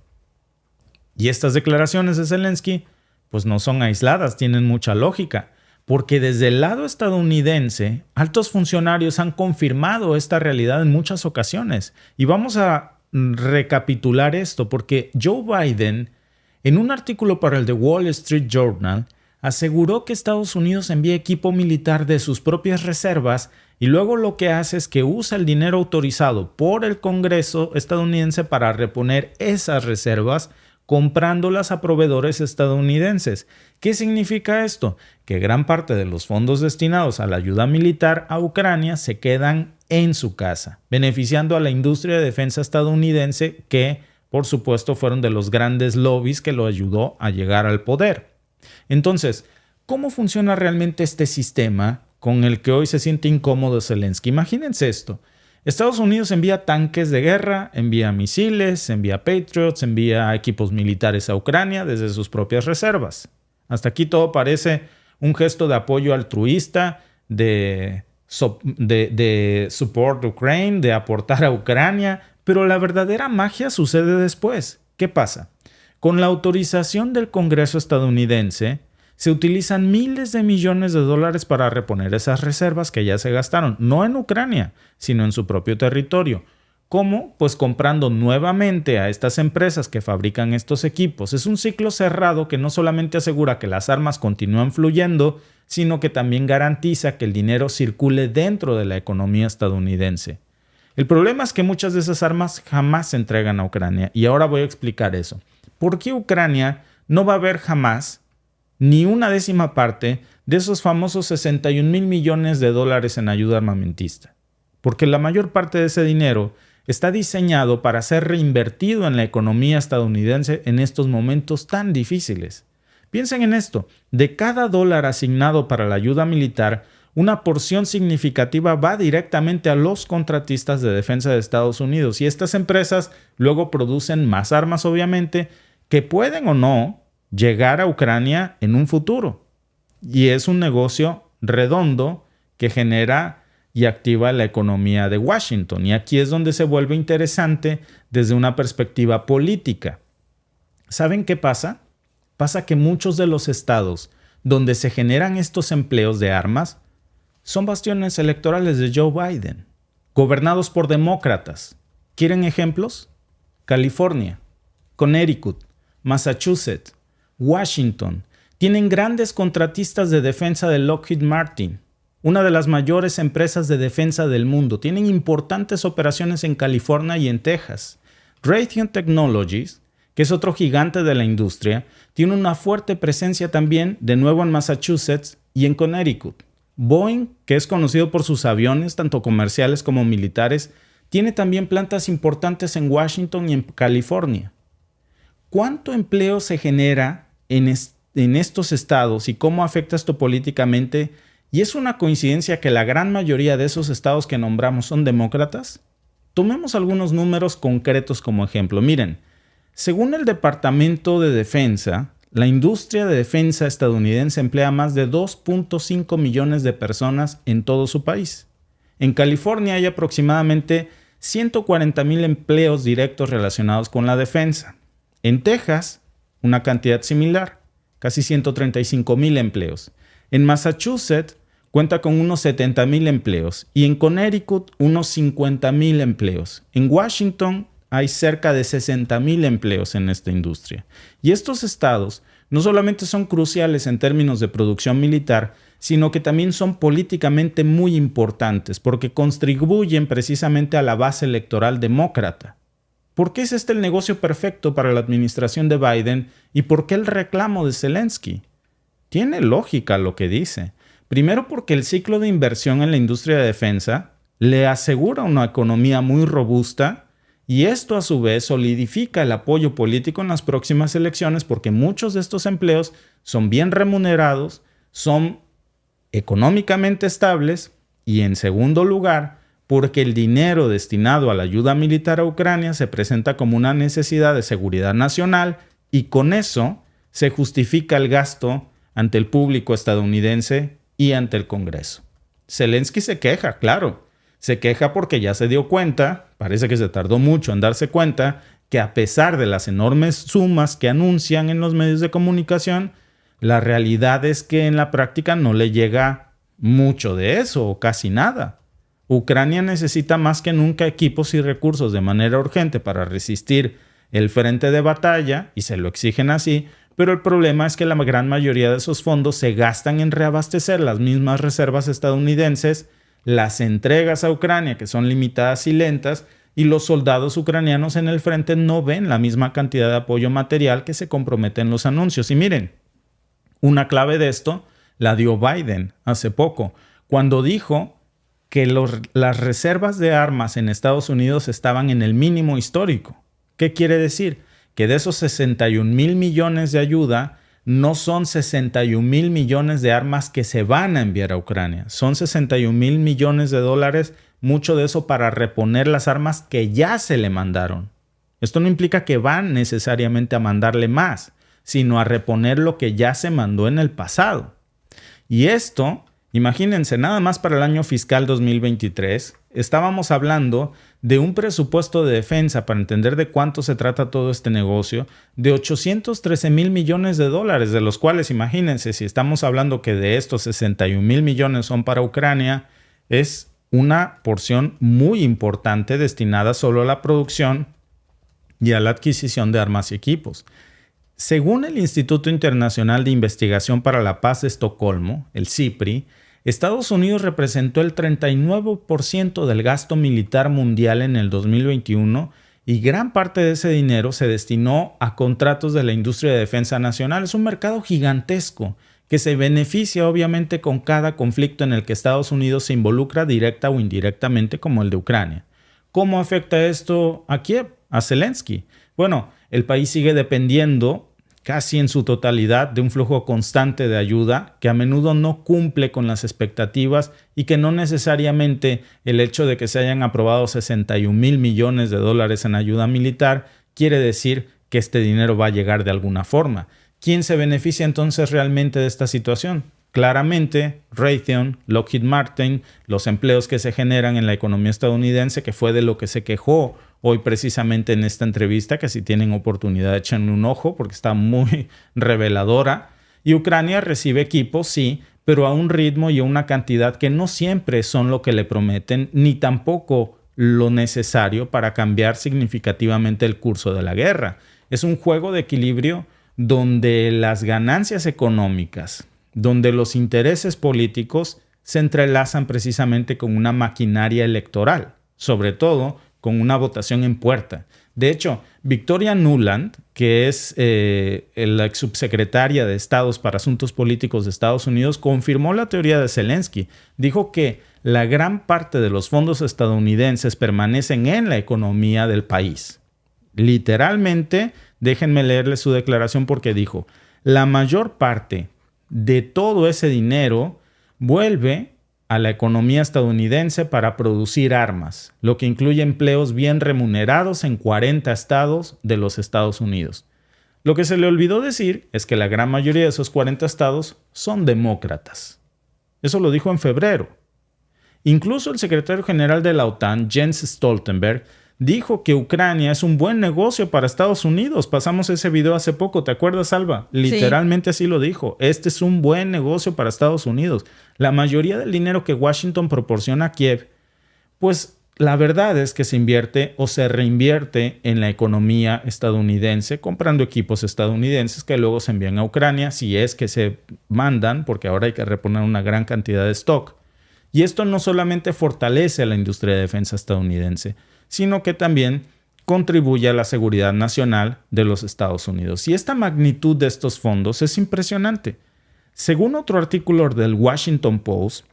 Y estas declaraciones de Zelensky, pues no son aisladas, tienen mucha lógica, porque desde el lado estadounidense, altos funcionarios han confirmado esta realidad en muchas ocasiones. Y vamos a recapitular esto, porque Joe Biden, en un artículo para el The Wall Street Journal, aseguró que Estados Unidos envía equipo militar de sus propias reservas y luego lo que hace es que usa el dinero autorizado por el Congreso estadounidense para reponer esas reservas, comprándolas a proveedores estadounidenses. ¿Qué significa esto? Que gran parte de los fondos destinados a la ayuda militar a Ucrania se quedan en su casa, beneficiando a la industria de defensa estadounidense que, por supuesto, fueron de los grandes lobbies que lo ayudó a llegar al poder. Entonces, ¿cómo funciona realmente este sistema con el que hoy se siente incómodo Zelensky? Imagínense esto. Estados Unidos envía tanques de guerra, envía misiles, envía Patriots, envía equipos militares a Ucrania desde sus propias reservas. Hasta aquí todo parece un gesto de apoyo altruista, de support Ukraine, de aportar a Ucrania, pero la verdadera magia sucede después. ¿Qué pasa? Con la autorización del Congreso estadounidense, se utilizan miles de millones de dólares para reponer esas reservas que ya se gastaron, no en Ucrania, sino en su propio territorio. ¿Cómo? Pues comprando nuevamente a estas empresas que fabrican estos equipos. Es un ciclo cerrado que no solamente asegura que las armas continúan fluyendo, sino que también garantiza que el dinero circule dentro de la economía estadounidense. El problema es que muchas de esas armas jamás se entregan a Ucrania, y ahora voy a explicar eso. ¿Por qué Ucrania no va a ver jamás ni una décima parte de esos famosos 61,000 millones de dólares en ayuda armamentista? Porque la mayor parte de ese dinero está diseñado para ser reinvertido en la economía estadounidense en estos momentos tan difíciles. Piensen en esto, de cada dólar asignado para la ayuda militar, una porción significativa va directamente a los contratistas de defensa de Estados Unidos, y estas empresas luego producen más armas, obviamente, que pueden o no llegar a Ucrania en un futuro. Y es un negocio redondo que genera y activa la economía de Washington. Y aquí es donde se vuelve interesante desde una perspectiva política. ¿Saben qué pasa? Pasa que muchos de los estados donde se generan estos empleos de armas son bastiones electorales de Joe Biden, gobernados por demócratas. ¿Quieren ejemplos? California, Connecticut, Massachusetts, Washington, tienen grandes contratistas de defensa de Lockheed Martin, una de las mayores empresas de defensa del mundo. Tienen importantes operaciones en California y en Texas. Raytheon Technologies, que es otro gigante de la industria, tiene una fuerte presencia también de nuevo en Massachusetts y en Connecticut. Boeing, que es conocido por sus aviones, tanto comerciales como militares, tiene también plantas importantes en Washington y en California. ¿Cuánto empleo se genera en estos estados y cómo afecta esto políticamente? ¿Y es una coincidencia que la gran mayoría de esos estados que nombramos son demócratas? Tomemos algunos números concretos como ejemplo. Miren, según el Departamento de Defensa, la industria de defensa estadounidense emplea más de 2.5 millones de personas en todo su país. En California hay aproximadamente 140,000 empleos directos relacionados con la defensa. En Texas, una cantidad similar, casi 135,000 empleos. En Massachusetts cuenta con unos 70,000 empleos y en Connecticut unos 50,000 empleos. En Washington hay cerca de 60,000 empleos en esta industria. Y estos estados no solamente son cruciales en términos de producción militar, sino que también son políticamente muy importantes porque contribuyen precisamente a la base electoral demócrata. ¿Por qué es este el negocio perfecto para la administración de Biden y por qué el reclamo de Zelensky? Tiene lógica lo que dice. Primero porque el ciclo de inversión en la industria de defensa le asegura una economía muy robusta y esto a su vez solidifica el apoyo político en las próximas elecciones porque muchos de estos empleos son bien remunerados, son económicamente estables y en segundo lugar porque el dinero destinado a la ayuda militar a Ucrania se presenta como una necesidad de seguridad nacional y con eso se justifica el gasto ante el público estadounidense y ante el Congreso. Zelensky se queja, claro. Se queja porque ya se dio cuenta, parece que se tardó mucho en darse cuenta, que a pesar de las enormes sumas que anuncian en los medios de comunicación, la realidad es que en la práctica no le llega mucho de eso o casi nada. Ucrania necesita más que nunca equipos y recursos de manera urgente para resistir el frente de batalla y se lo exigen así, pero el problema es que la gran mayoría de esos fondos se gastan en reabastecer las mismas reservas estadounidenses, las entregas a Ucrania que son limitadas y lentas, y los soldados ucranianos en el frente no ven la misma cantidad de apoyo material que se compromete en los anuncios. Y miren, una clave de esto la dio Biden hace poco, cuando dijo que las reservas de armas en Estados Unidos estaban en el mínimo histórico. ¿Qué quiere decir? Que de esos 61,000 millones de ayuda, no son 61,000 millones de armas que se van a enviar a Ucrania. Son 61,000 millones de dólares, mucho de eso para reponer las armas que ya se le mandaron. Esto no implica que van necesariamente a mandarle más, sino a reponer lo que ya se mandó en el pasado. Y esto, imagínense, nada más para el año fiscal 2023, estábamos hablando de un presupuesto de defensa, para entender de cuánto se trata todo este negocio, de 813,000 millones de dólares, de los cuales, imagínense, si estamos hablando que de estos 61,000 millones son para Ucrania, es una porción muy importante destinada solo a la producción y a la adquisición de armas y equipos. Según el Instituto Internacional de Investigación para la Paz de Estocolmo, el CIPRI, Estados Unidos representó el 39% del gasto militar mundial en el 2021 y gran parte de ese dinero se destinó a contratos de la industria de defensa nacional. Es un mercado gigantesco que se beneficia obviamente con cada conflicto en el que Estados Unidos se involucra directa o indirectamente, como el de Ucrania. ¿Cómo afecta esto a Kiev, a Zelensky? Bueno, el país sigue dependiendo casi en su totalidad de un flujo constante de ayuda que a menudo no cumple con las expectativas y que no necesariamente el hecho de que se hayan aprobado 61,000 millones de dólares en ayuda militar quiere decir que este dinero va a llegar de alguna forma. ¿Quién se beneficia entonces realmente de esta situación? Claramente, Raytheon, Lockheed Martin, los empleos que se generan en la economía estadounidense, que fue de lo que se quejó hoy precisamente en esta entrevista, que si tienen oportunidad échenle un ojo porque está muy reveladora. Y Ucrania recibe equipos, sí, pero a un ritmo y a una cantidad que no siempre son lo que le prometen, ni tampoco lo necesario para cambiar significativamente el curso de la guerra. Es un juego de equilibrio donde las ganancias económicas, donde los intereses políticos se entrelazan precisamente con una maquinaria electoral, sobre todo con una votación en puerta. De hecho, Victoria Nuland, que es la ex subsecretaria de Estados para Asuntos Políticos de Estados Unidos, confirmó la teoría de Zelensky. Dijo que la gran parte de los fondos estadounidenses permanecen en la economía del país. Literalmente, déjenme leerle su declaración porque dijo, la mayor parte de todo ese dinero vuelve a la economía estadounidense para producir armas, lo que incluye empleos bien remunerados en 40 estados de los Estados Unidos. Lo que se le olvidó decir es que la gran mayoría de esos 40 estados son demócratas. Eso lo dijo en febrero. Incluso el secretario general de la OTAN, Jens Stoltenberg, dijo que Ucrania es un buen negocio para Estados Unidos. Pasamos ese video hace poco, ¿te acuerdas, Alba? Literalmente así lo dijo. Este es un buen negocio para Estados Unidos. La mayoría del dinero que Washington proporciona a Kiev, pues la verdad es que se invierte o se reinvierte en la economía estadounidense, comprando equipos estadounidenses que luego se envían a Ucrania, si es que se mandan, porque ahora hay que reponer una gran cantidad de stock. Y esto no solamente fortalece a la industria de defensa estadounidense, sino que también contribuye a la seguridad nacional de los Estados Unidos. Y esta magnitud de estos fondos es impresionante. Según otro artículo del Washington Post,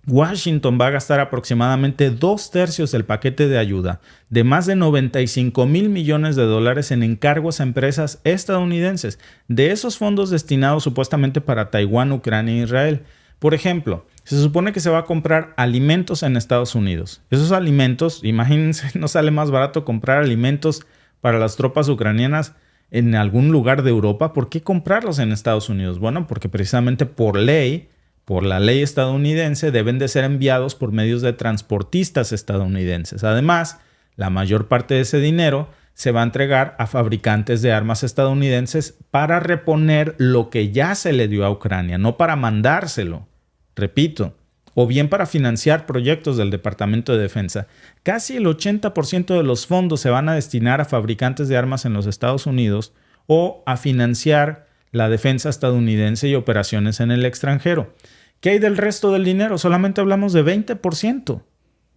Washington va a gastar aproximadamente 2/3 del paquete de ayuda de más de $95,000 millones en encargos a empresas estadounidenses, de esos fondos destinados supuestamente para Taiwán, Ucrania e Israel. Por ejemplo, se supone que se va a comprar alimentos en Estados Unidos. Esos alimentos, imagínense, no sale más barato comprar alimentos para las tropas ucranianas en algún lugar de Europa. ¿Por qué comprarlos en Estados Unidos? Bueno, porque precisamente por la ley estadounidense, deben de ser enviados por medios de transportistas estadounidenses. Además, la mayor parte de ese dinero se va a entregar a fabricantes de armas estadounidenses para reponer lo que ya se le dio a Ucrania, no para mandárselo. Repito, o bien para financiar proyectos del Departamento de Defensa. Casi el 80% de los fondos se van a destinar a fabricantes de armas en los Estados Unidos o a financiar la defensa estadounidense y operaciones en el extranjero. ¿Qué hay del resto del dinero? Solamente hablamos de 20%.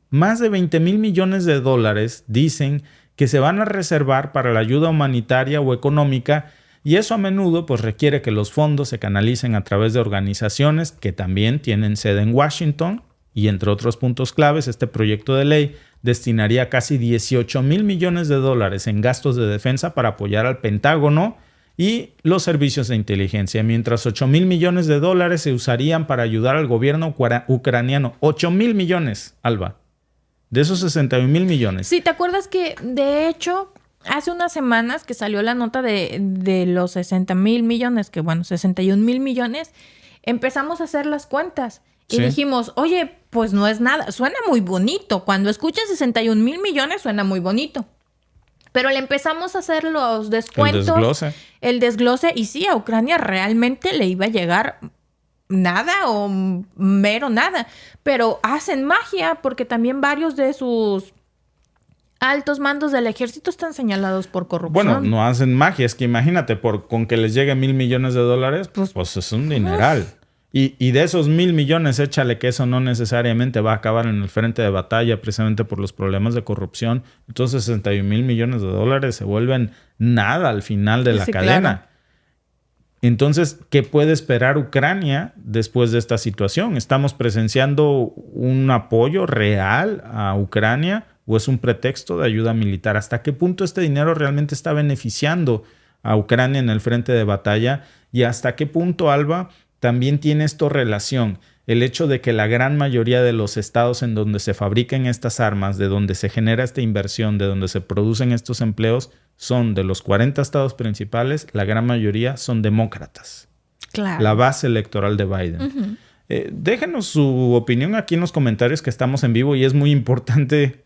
Más de $20,000 millones dicen que se van a reservar para la ayuda humanitaria o económica, y eso a menudo pues requiere que los fondos se canalicen a través de organizaciones que también tienen sede en Washington, y entre otros puntos claves, este proyecto de ley destinaría casi $18,000 millones en gastos de defensa para apoyar al Pentágono y los servicios de inteligencia, mientras $8,000 millones se usarían para ayudar al gobierno ucraniano. 8,000 millones, Alba, de esos 61,000 millones. Sí, ¿te acuerdas que de hecho hace unas semanas que salió la nota de los 60,000 millones, que bueno, 61,000 millones, empezamos a hacer las cuentas y dijimos, oye, pues no es nada, suena muy bonito. Cuando escuchas 61,000 millones suena muy bonito. Pero le empezamos a hacer los descuentos, el desglose, y sí, a Ucrania realmente le iba a llegar nada o mero nada. Pero hacen magia porque también varios de sus altos mandos del ejército están señalados por corrupción. Bueno, no hacen magia, es que imagínate, con que les llegue $1,000 millones, pues es un dineral. Y de esos 1,000 millones, échale que eso no necesariamente va a acabar en el frente de batalla precisamente por los problemas de corrupción. Entonces 61,000 millones se vuelven nada al final de la cadena. Claro. Entonces, ¿qué puede esperar Ucrania después de esta situación? ¿Estamos presenciando un apoyo real a Ucrania o es un pretexto de ayuda militar? ¿Hasta qué punto este dinero realmente está beneficiando a Ucrania en el frente de batalla? ¿Y hasta qué punto, Alba, también tiene esto relación? El hecho de que la gran mayoría de los estados en donde se fabrican estas armas, de donde se genera esta inversión, de donde se producen estos empleos, son de los 40 estados principales, la gran mayoría son demócratas. Claro. La base electoral de Biden. Uh-huh. Déjenos su opinión aquí en los comentarios, que estamos en vivo y es muy importante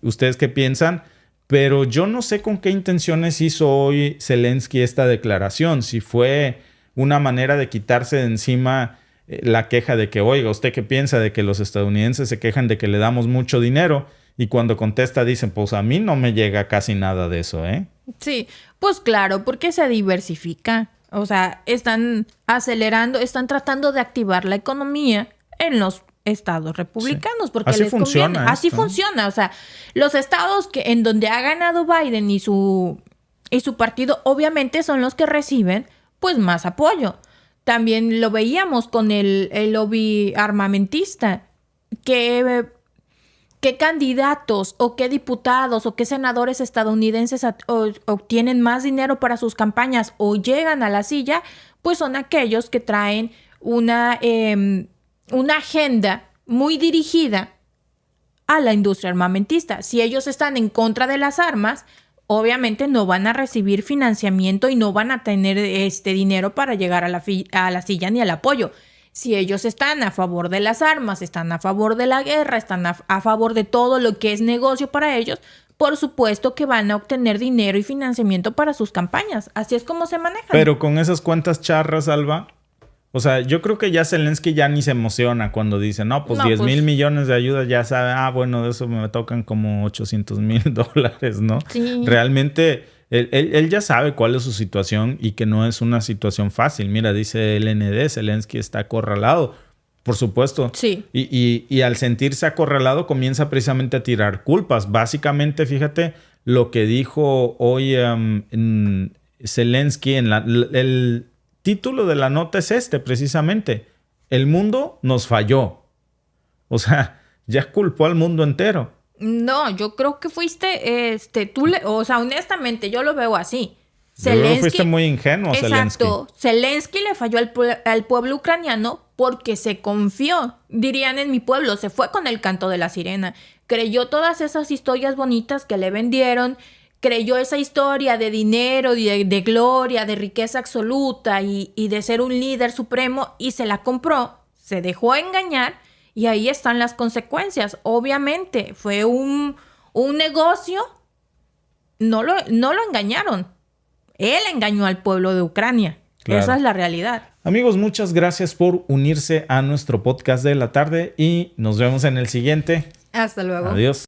ustedes qué piensan. Pero yo no sé con qué intenciones hizo hoy Zelensky esta declaración. Si fue una manera de quitarse de encima la queja de que, oiga, ¿usted qué piensa de que los estadounidenses se quejan de que le damos mucho dinero? Y cuando contesta dicen, pues a mí no me llega casi nada de eso, ¿eh? Sí, pues claro, porque se diversifica. O sea, están acelerando, están tratando de activar la economía en los estados republicanos. Porque así les funciona. Conviene. Así funciona. O sea, los estados en donde ha ganado Biden y su partido, obviamente son los que reciben pues más apoyo. También lo veíamos con el lobby armamentista. ¿Qué candidatos o qué diputados o qué senadores estadounidenses obtienen más dinero para sus campañas o llegan a la silla? Pues son aquellos que traen una agenda muy dirigida a la industria armamentista. Si ellos están en contra de las armas, obviamente no van a recibir financiamiento y no van a tener dinero para llegar a la silla ni al apoyo. Si ellos están a favor de las armas, están a favor de la guerra, están a favor de todo lo que es negocio para ellos, por supuesto que van a obtener dinero y financiamiento para sus campañas. Así es como se manejan. Pero con esas cuentas charras, Alba, o sea, yo creo que ya Zelensky ya ni se emociona cuando dice, no, pues 10 mil millones de ayuda, ya sabe, bueno, de eso me tocan como $800,000, ¿no? Sí. Realmente, él ya sabe cuál es su situación y que no es una situación fácil. Mira, dice el LND, Zelensky está acorralado, por supuesto. Sí. Y al sentirse acorralado comienza precisamente a tirar culpas. Básicamente, fíjate lo que dijo hoy Zelensky el título de la nota es precisamente. El mundo nos falló. O sea, ya culpó al mundo entero. No, yo creo que fuiste, o sea, honestamente, yo lo veo así. Yo creo que fuiste muy ingenuo, Zelensky. Exacto. Zelensky le falló al pueblo ucraniano porque se confió. Dirían en mi pueblo, se fue con el canto de la sirena. Creyó todas esas historias bonitas que le vendieron. Creyó esa historia de dinero, de gloria, de riqueza absoluta y de ser un líder supremo y se la compró. Se dejó engañar y ahí están las consecuencias. Obviamente, fue un negocio. No lo engañaron. Él engañó al pueblo de Ucrania. Claro. Esa es la realidad. Amigos, muchas gracias por unirse a nuestro podcast de la tarde y nos vemos en el siguiente. Hasta luego. Adiós.